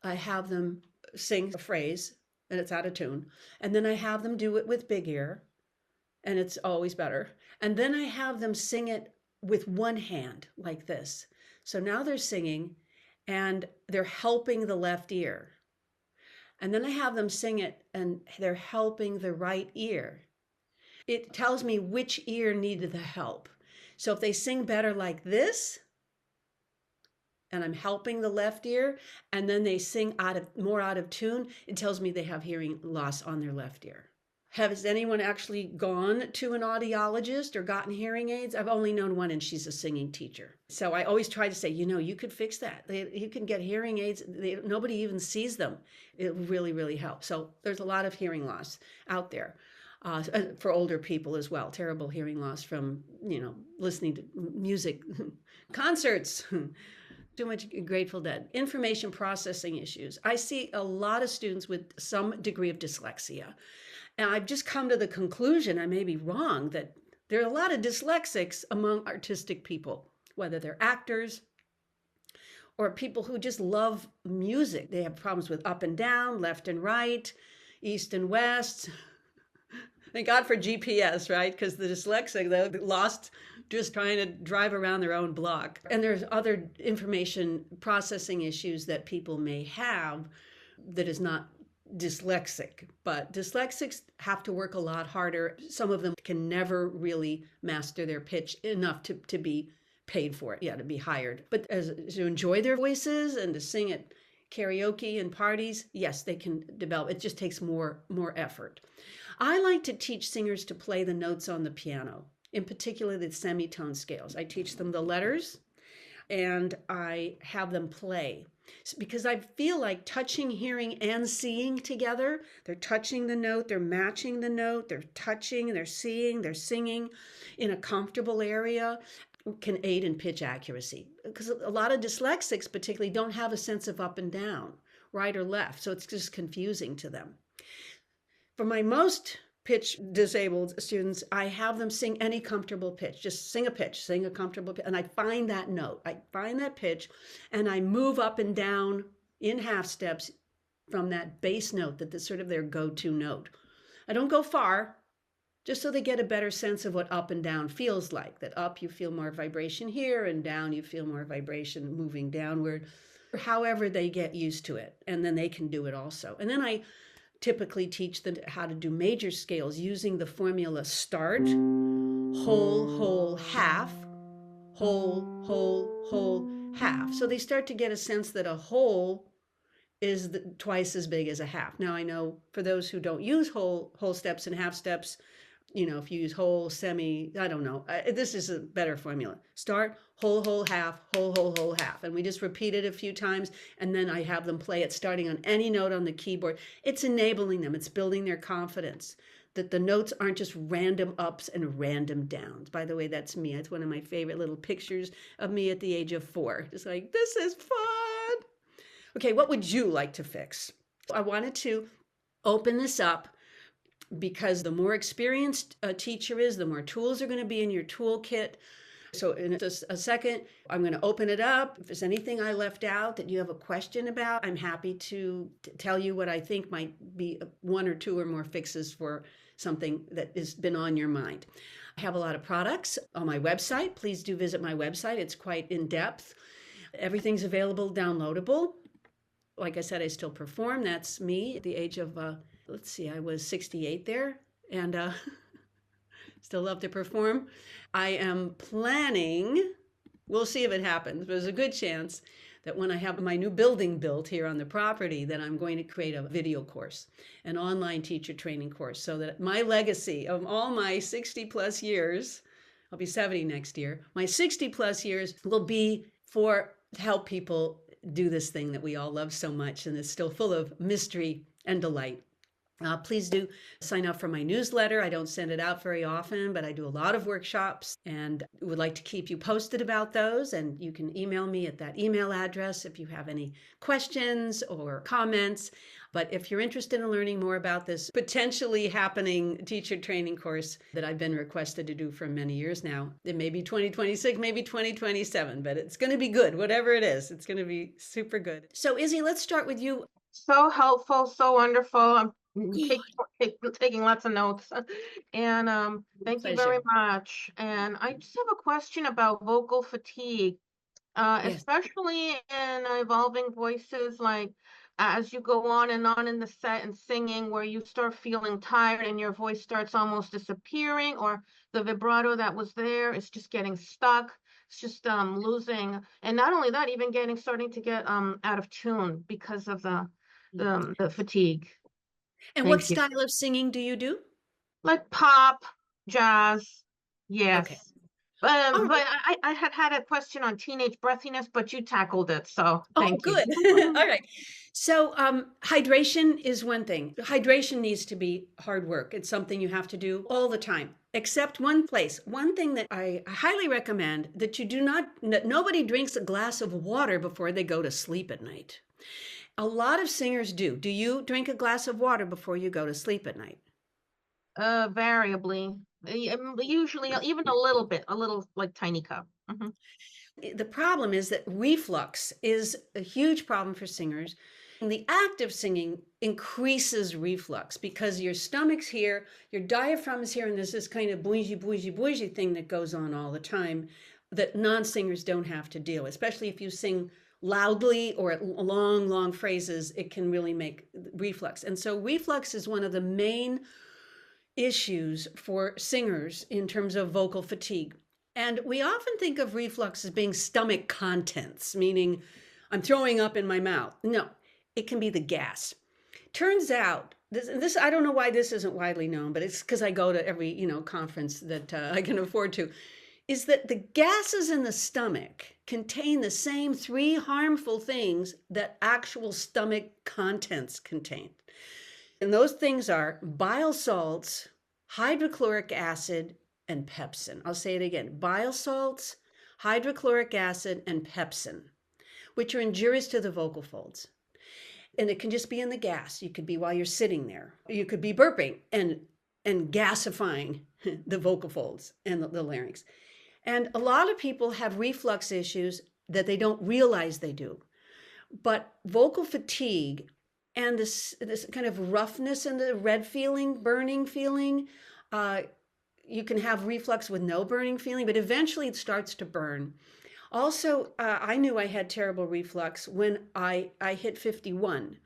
I have them sing a phrase and it's out of tune. And then I have them do it with big ear, and it's always better. And then I have them sing it with one hand like this. So now they're singing and they're helping the left ear. And then I have them sing it and they're helping the right ear. It tells me which ear needed the help. So if they sing better like this, and I'm helping the left ear, and then they sing more out of tune, it tells me they have hearing loss on their left ear. Has anyone actually gone to an audiologist or gotten hearing aids? I've only known one, and she's a singing teacher. So I always try to say, you could fix that. You can get hearing aids. Nobody even sees them. It really, really helps. So there's a lot of hearing loss out there. For older people as well, terrible hearing loss from, listening to music, concerts, too much Grateful Dead. Information processing issues. I see a lot of students with some degree of dyslexia. And I've just come to the conclusion, I may be wrong, that there are a lot of dyslexics among artistic people, whether they're actors or people who just love music. They have problems with up and down, left and right, east and west. Thank God for GPS, right? Because the dyslexic, they're lost just trying to drive around their own block. And there's other information processing issues that people may have that is not dyslexic. But dyslexics have to work a lot harder. Some of them can never really master their pitch enough to be paid for it, to be hired. But to enjoy their voices and to sing at karaoke and parties, yes, they can develop. It just takes more effort. I like to teach singers to play the notes on the piano, in particular the semitone scales. I teach them the letters and I have them play because I feel like touching, hearing, and seeing together. They're touching the note, they're matching the note, they're touching, they're seeing, they're singing in a comfortable area can aid in pitch accuracy. Because a lot of dyslexics particularly don't have a sense of up and down right or left. So it's just confusing to them. For my most pitch disabled students, I have them sing any comfortable pitch. Just sing a pitch, sing a comfortable pitch. And I find that note, I find that pitch, and I move up and down in half steps from that bass note that's sort of their go-to note. I don't go far, just so they get a better sense of what up and down feels like. That up, you feel more vibration here, and down, you feel more vibration moving downward, however they get used to it. And then they can do it also. And then I typically teach them how to do major scales using the formula start, whole, whole, half, whole, whole, whole, half. So they start to get a sense that a whole is twice as big as a half. Now I know for those who don't use whole steps and half steps, if you use whole, semi, I don't know. This is a better formula. Start, whole, whole, half, whole, whole, whole, half. And we just repeat it a few times, and then I have them play it starting on any note on the keyboard. It's enabling them. It's building their confidence that the notes aren't just random ups and random downs. By the way, that's me. It's one of my favorite little pictures of me at the age of 4. Just like, this is fun. Okay, what would you like to fix? I wanted to open this up because the more experienced a teacher is, the more tools are going to be in your toolkit. So in just a second, I'm going to open it up. If there's anything I left out that you have a question about, I'm happy to tell you what I think might be 1 or 2 or more fixes for something that has been on your mind. I have a lot of products on my website. Please do visit my website. It's quite in-depth. Everything's available, downloadable. Like I said, I still perform. That's me at the age of I was 68 there, and still love to perform. I am planning, we'll see if it happens, but there's a good chance that when I have my new building built here on the property, that I'm going to create a video course, an online teacher training course, so that my legacy of all my 60 plus years, I'll be 70 next year, my 60 plus years will be to help people do this thing that we all love so much and is still full of mystery and delight. Please do sign up for my newsletter. I don't send it out very often, but I do a lot of workshops and would like to keep you posted about those. And you can email me at that email address if you have any questions or comments. But if you're interested in learning more about this potentially happening teacher training course that I've been requested to do for many years now, it may be 2026, maybe 2027, but it's going to be good. Whatever it is, it's going to be super good. So Izzy, let's start with you. So helpful, so wonderful. I'm taking lots of notes. And thank you very much. And I just have a question about vocal fatigue, Yes. especially in evolving voices, like as you go on in the set and singing, where you start feeling tired and your voice starts almost disappearing, or the vibrato that was there is just getting stuck. It's just losing. And not only that, even starting to get out of tune because of the fatigue. And what style of singing do you do? Like pop, jazz, yes. Okay. But I had a question on teenage breathiness, but you tackled it, so thank you. Good. All right. So hydration is one thing. Hydration needs to be hard work. It's something you have to do all the time, except one place. One thing that I highly recommend that nobody drinks a glass of water before they go to sleep at night. A lot of singers do. Do you drink a glass of water before you go to sleep at night? Variably. Usually even a little like tiny cup. The problem is that reflux is a huge problem for singers. And the act of singing increases reflux because your stomach's here, your diaphragm is here, and there's this kind of bougie, bougie, bougie thing that goes on all the time that non-singers don't have to deal with, especially if you sing loudly or long, long phrases. It can really make reflux. And so reflux is one of the main issues for singers in terms of vocal fatigue. And we often think of reflux as being stomach contents, meaning I'm throwing up in my mouth. No, it can be the gas. Turns out, this I don't know why this isn't widely known, but it's because I go to every conference that I can afford to, is that the gases in the stomach contain the same 3 harmful things that actual stomach contents contain. And those things are bile salts, hydrochloric acid, and pepsin. I'll say it again. Bile salts, hydrochloric acid, and pepsin, which are injurious to the vocal folds. And it can just be in the gas. You could be while you're sitting there. You could be burping and gasifying the vocal folds and the larynx. And a lot of people have reflux issues that they don't realize they do. But vocal fatigue and this kind of roughness and the red feeling, burning feeling, you can have reflux with no burning feeling, but eventually it starts to burn. Also, I knew I had terrible reflux when I hit 51.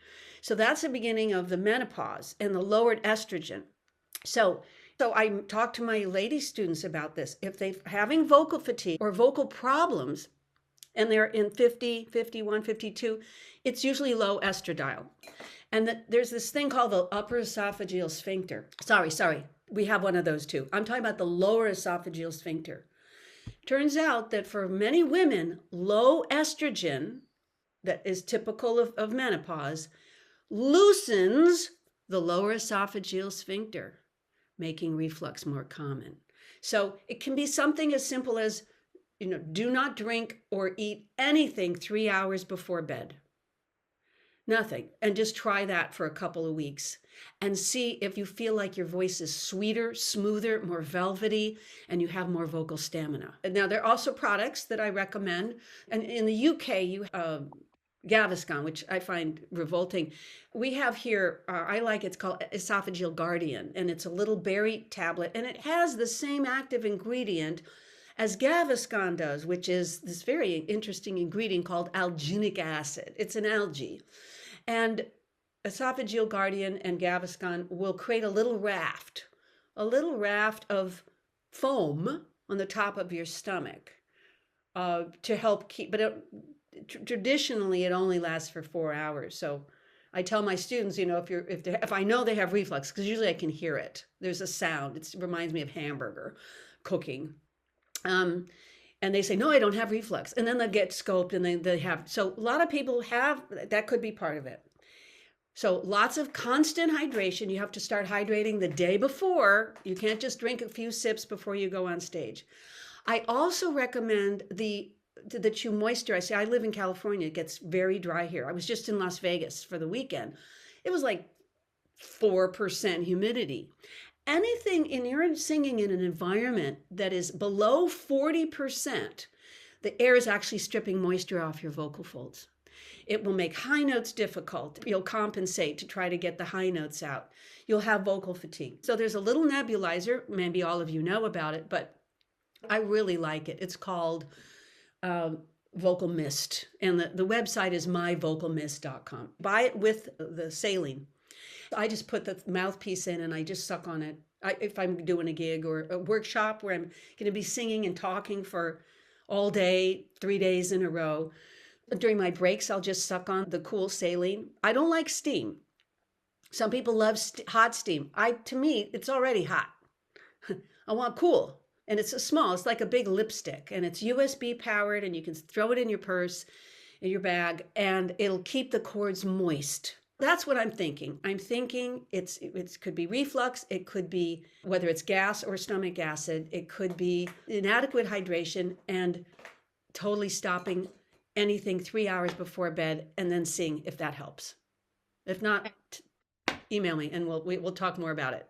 So that's the beginning of the menopause and the lowered estrogen. So I talk to my lady students about this. If they're having vocal fatigue or vocal problems, and they're in 50, 51, 52, it's usually low estradiol. And there's this thing called the upper esophageal sphincter. Sorry, we have one of those too. I'm talking about the lower esophageal sphincter. Turns out that for many women, low estrogen, that is typical of menopause, loosens the lower esophageal sphincter, making reflux more common. So it can be something as simple as, do not drink or eat anything 3 hours before bed. Nothing. And just try that for a couple of weeks and see if you feel like your voice is sweeter, smoother, more velvety, and you have more vocal stamina. Now, there are also products that I recommend. And in the UK, you have Gaviscon, which I find revolting. We have here, it's called Esophageal Guardian, and it's a little berry tablet, and it has the same active ingredient as Gaviscon does, which is this very interesting ingredient called alginic acid. It's an algae. And Esophageal Guardian and Gaviscon will create a little raft of foam on the top of your stomach to help keep, but traditionally it only lasts for 4 hours. So I tell my students, if I know they have reflux, because usually I can hear it. There's a sound. It reminds me of hamburger cooking. And they say, no, I don't have reflux. And then they get scoped and they have. So a lot of people have, that could be part of it. So lots of constant hydration. You have to start hydrating the day before. You can't just drink a few sips before you go on stage. I also recommend that you moisturize. See, I live in California. It gets very dry here. I was just in Las Vegas for the weekend. It was like 4% humidity. Anything you're singing in an environment that is below 40%, the air is actually stripping moisture off your vocal folds. It will make high notes difficult. You'll compensate to try to get the high notes out. You'll have vocal fatigue. So there's a little nebulizer. Maybe all of you know about it, but I really like it. It's called Vocal Mist, and the website is myvocalmist.com. Buy it with the saline. I just put the mouthpiece in and I just suck on it. If I'm doing a gig or a workshop where I'm going to be singing and talking for all day, 3 days in a row, during my breaks, I'll just suck on the cool saline. I don't like steam. Some people love hot steam. To me, it's already hot. I want cool. And it's it's like a big lipstick, and it's USB powered, and you can throw it in your purse, in your bag, and it'll keep the cords moist. That's what I'm thinking. I'm thinking it could be reflux. It could be whether it's gas or stomach acid. It could be inadequate hydration and totally stopping anything 3 hours before bed and then seeing if that helps. If not, email me and we'll talk more about it.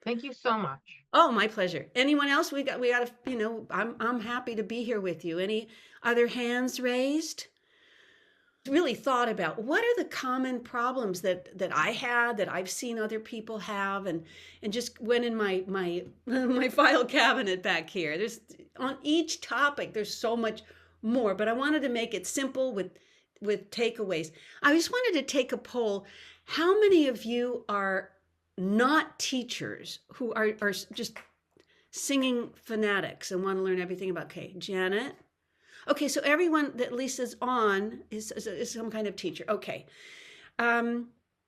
Thank you so much. Oh, my pleasure. Anyone else? We got I'm happy to be here with you. Any other hands raised? Really thought about what are the common problems that I had, that I've seen other people have, and just went in my my file cabinet back here. There's on each topic there's so much more, but I wanted to make it simple with takeaways. I just wanted to take a poll. How many of you are not teachers who are just singing fanatics and want to learn everything about Janet? Okay, so everyone that Lisa's on is some kind of teacher. Okay. I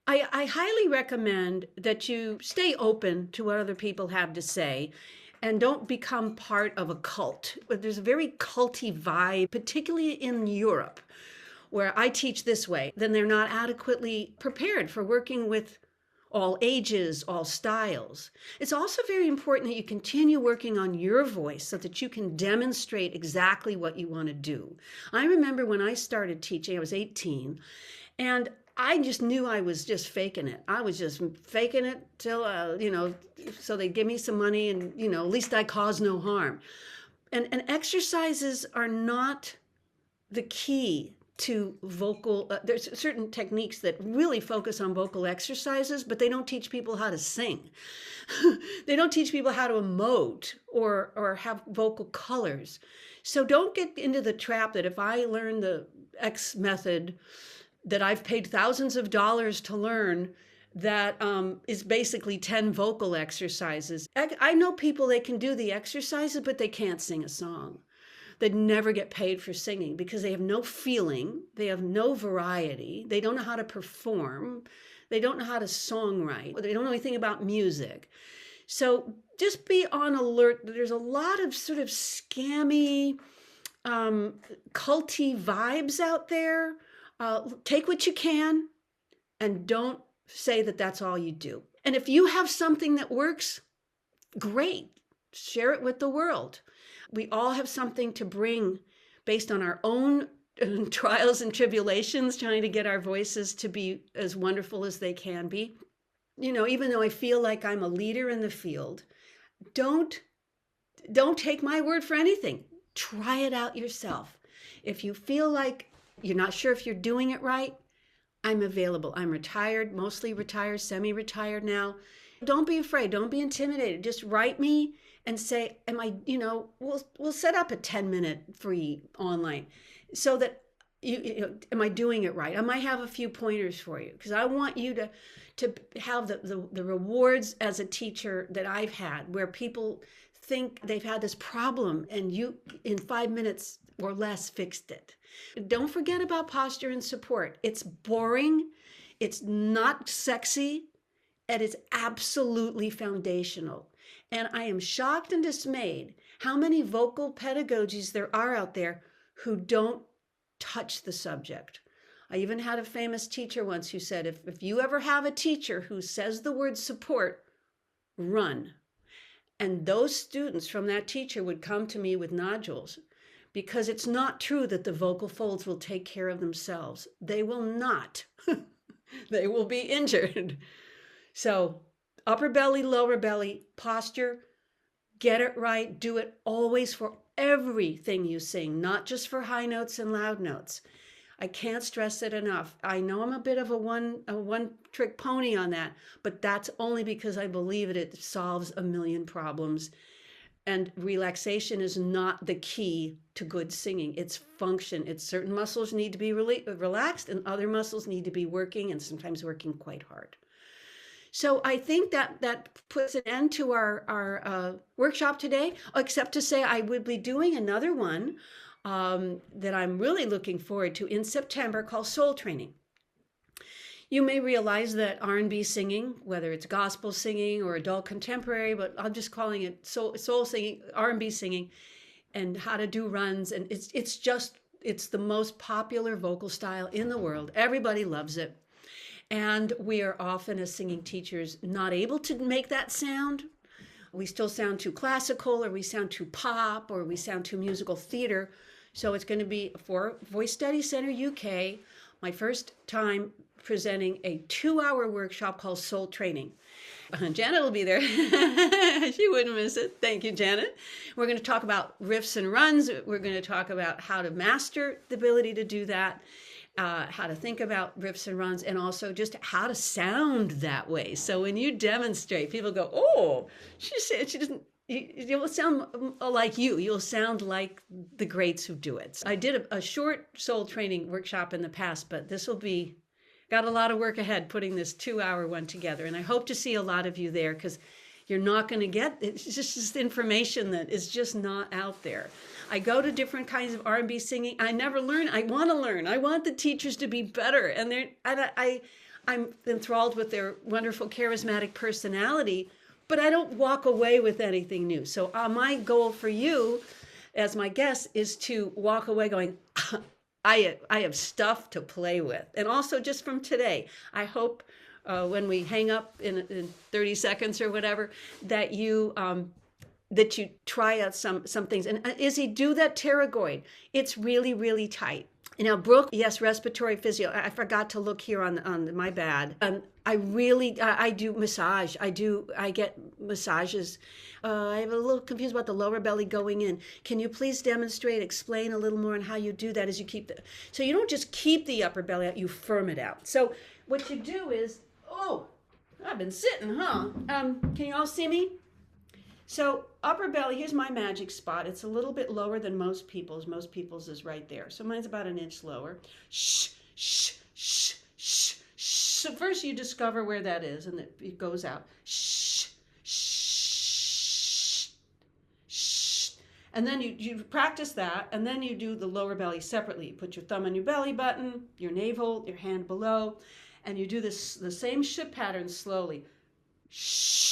highly recommend that you stay open to what other people have to say and don't become part of a cult. There's a very culty vibe, particularly in Europe, where I teach this way. Then they're not adequately prepared for working with all ages, all styles. It's also very important that you continue working on your voice so that you can demonstrate exactly what you want to do. I remember when I started teaching, I was 18, and I just knew I was just faking it. I was just faking it till, so they give me some money and, at least I cause no harm. And exercises are not the key to vocal. There's certain techniques that really focus on vocal exercises, but they don't teach people how to sing. They don't teach people how to emote or have vocal colors. So don't get into the trap that if I learn the X method that I've paid thousands of dollars to learn, that is basically 10 vocal exercises. I know people, they can do the exercises, but they can't sing a song. They never get paid for singing because they have no feeling, they have no variety, they don't know how to perform, they don't know how to songwrite, they don't know anything about music. So just be on alert. There's a lot of sort of scammy, culty vibes out there. Take what you can and don't say that that's all you do. And if you have something that works, great. Share it with the world. We all have something to bring based on our own trials and tribulations, trying to get our voices to be as wonderful as they can be. Even though I feel like I'm a leader in the field, don't take my word for anything. Try it out yourself. If you feel like you're not sure if you're doing it right, I'm available. I'm retired, mostly retired, semi-retired now. Don't be afraid. Don't be intimidated. Just write me and say, we'll set up a 10-minute free online so that am I doing it right? I might have a few pointers for you because I want you to have the rewards as a teacher that I've had, where people think they've had this problem and you in 5 minutes or less fixed it. Don't forget about posture and support. It's boring, it's not sexy, and it's absolutely foundational. And I am shocked and dismayed how many vocal pedagogies there are out there who don't touch the subject. I even had a famous teacher once who said, if you ever have a teacher who says the word support, run. And those students from that teacher would come to me with nodules, because it's not true that the vocal folds will take care of themselves. They will not. They will be injured. So upper belly, lower belly, posture, get it right. Do it always for everything you sing, not just for high notes and loud notes. I can't stress it enough. I know I'm a bit of a one-trick pony on that, but that's only because I believe it solves a million problems. And relaxation is not the key to good singing. It's function. It's certain muscles need to be relaxed and other muscles need to be working, and sometimes working quite hard. So I think that puts an end to our workshop today, except to say I would be doing another one that I'm really looking forward to in September, called Soul Training. You may realize that R&B singing, whether it's gospel singing or adult contemporary, but I'm just calling it soul singing, R&B singing, and how to do runs. And it's the most popular vocal style in the world. Everybody loves it. And we are often, as singing teachers, not able to make that sound. We still sound too classical, or we sound too pop, or we sound too musical theater. So it's going to be for Voice Study Center UK, my first time presenting a 2-hour workshop called Soul Training. Janet will be there. She wouldn't miss it. Thank you, Janet. We're going to talk about riffs and runs. We're going to talk about how to master the ability to do that, how to think about riffs and runs, and also just how to sound that way. So when you demonstrate, people go, oh, she said she doesn't. You will sound like you. You'll sound like the greats who do it. I did a short soul training workshop in the past, but this will be, got a lot of work ahead putting this 2-hour one together. And I hope to see a lot of you there, because you're not going to get, it's just information that is just not out there. I go to different kinds of R&B singing. I never learn. I want to learn. I want the teachers to be better. And I'm enthralled with their wonderful, charismatic personality, but I don't walk away with anything new. So my goal for you as my guest is to walk away going, I have stuff to play with. And also just from today, I hope when we hang up in 30 seconds or whatever, that you try out some things. And Izzy, do that pterygoid. It's really, really tight. Now, Brooke, yes, respiratory physio. I forgot to look here on my bad. I really, I do massage. I get massages. I'm a little confused about the lower belly going in. Can you please demonstrate, explain a little more on how you do that as you keep so you don't just keep the upper belly out, you firm it out. So what you do is, oh, I've been sitting, huh? Can you all see me? So upper belly, here's my magic spot. It's a little bit lower than most people's. Most people's is right there. So mine's about an inch lower. Shh, shh, shh, shh, shh. So first you discover where that is, and it goes out. Shh, shh, shh. And then you practice that, and then you do the lower belly separately. You put your thumb on your belly button, your navel, your hand below, and you do the same shh pattern slowly. Shh.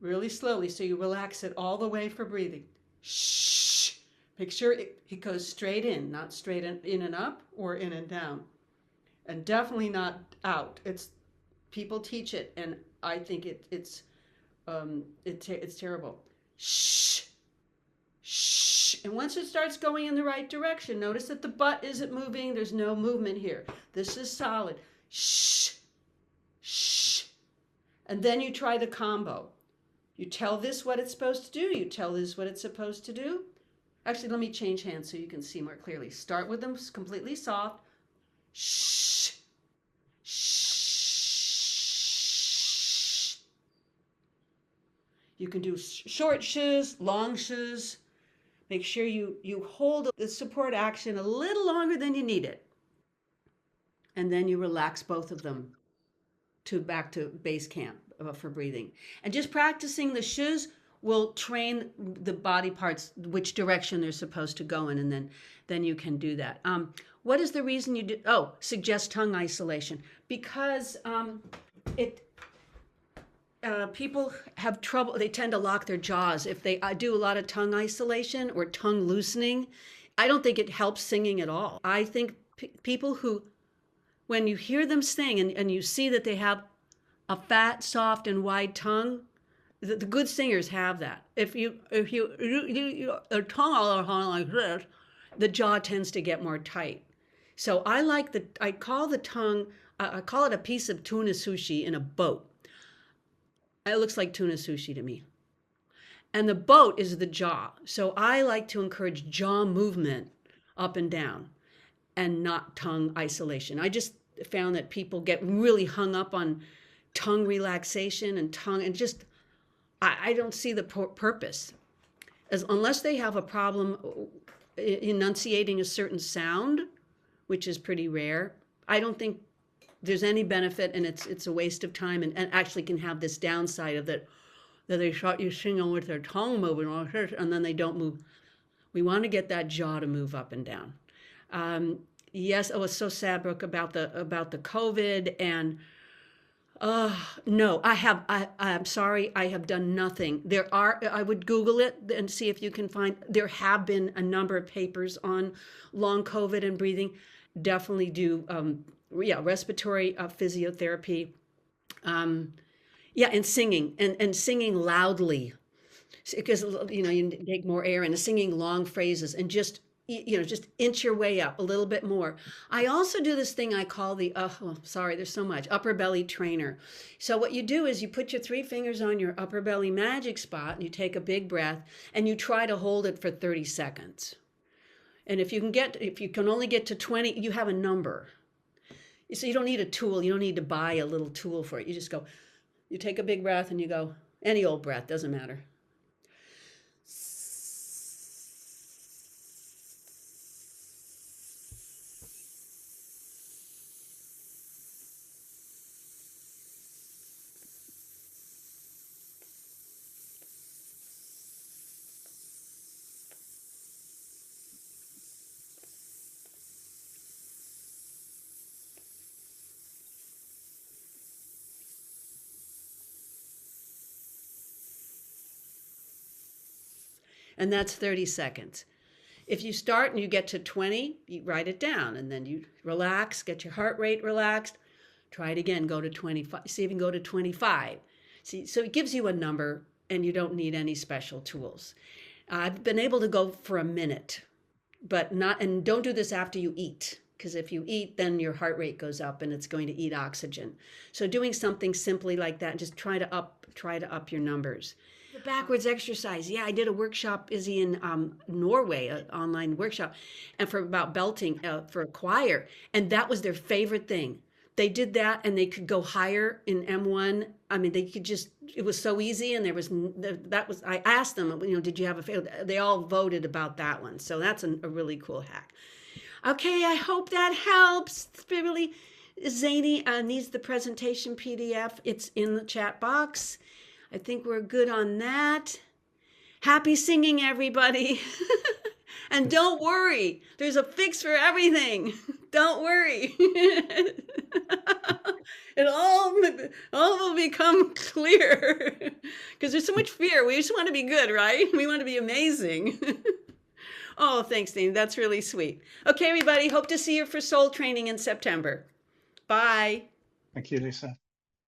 Really slowly, so you relax it all the way for breathing. Shh. Make sure it goes straight in, not straight in and up or in and down. And definitely not out. People teach it, and I think it's terrible. Shh. Shh. And once it starts going in the right direction, notice that the butt isn't moving. There's no movement here. This is solid. Shh. Shh. And then you try the combo. You tell this what it's supposed to do. You tell this what it's supposed to do. Actually, let me change hands so you can see more clearly. Start with them completely soft. Shh. Shh. You can do short shs, long shs. Make sure you hold the support action a little longer than you need it. And then you relax both of them back to base camp for breathing. And just practicing the shus will train the body parts which direction they're supposed to go in, and then you can do that. What is the reason you do? Oh, suggest tongue isolation, because people have trouble. They tend to lock their jaws if they do a lot of tongue isolation or tongue loosening. I don't think it helps singing at all. I think people who, when you hear them sing and you see that they have a fat, soft, and wide tongue, the good singers have that. If you a tongue all like this, the jaw tends to get more tight. So I call the tongue, I call it a piece of tuna sushi in a boat. It looks like tuna sushi to me. And the boat is the jaw. So I like to encourage jaw movement up and down and not tongue isolation. I just found that people get really hung up on tongue relaxation and tongue, and just, I don't see the purpose. Unless they have a problem enunciating a certain sound, which is pretty rare, I don't think there's any benefit, and it's a waste of time, and actually can have this downside of that they start you singing with their tongue moving, and then they don't move. We want to get that jaw to move up and down. Yes, it was so sad, Brooke, about the COVID, and no, I'm sorry, I have done nothing. I would Google it and see if you can find, there have been a number of papers on long COVID and breathing. Definitely do, respiratory physiotherapy. And singing, and singing loudly, because, you take more air, and singing long phrases, and just inch your way up a little bit more. I also do this thing I call there's so much, upper belly trainer. So what you do is you put your 3 fingers on your upper belly magic spot, and you take a big breath, and you try to hold it for 30 seconds. And if you can only get to 20, you have a number. So you don't need a tool. You don't need to buy a little tool for it. You just go, you take a big breath, and you go, any old breath, doesn't matter. And that's 30 seconds. If you start and you get to 20, you write it down, and then you relax, get your heart rate relaxed. Try it again, go to 25, see if you can go to 25. See, so it gives you a number, and you don't need any special tools. I've been able to go for a minute. but not, and don't do this after you eat, because if you eat, then your heart rate goes up and it's going to eat oxygen. So doing something simply like that, just try to up your numbers. The backwards exercise. Yeah, I did a workshop, Izzy, in Norway, an online workshop, and for about belting for a choir, and that was their favorite thing. They did that, and they could go higher in M1. I mean, they could just. It was so easy, and there was that was. I asked them, did you have a favorite? They all voted about that one, so that's a really cool hack. Okay, I hope that helps. Really, Zany needs the presentation PDF. It's in the chat box. I think we're good on that. Happy singing, everybody. And don't worry, there's a fix for everything. Don't worry. It all will become clear. Because there's so much fear. We just want to be good, right? We want to be amazing. Oh, thanks, Dean. That's really sweet. Okay, everybody. Hope to see you for soul training in September. Bye. Thank you, Lisa.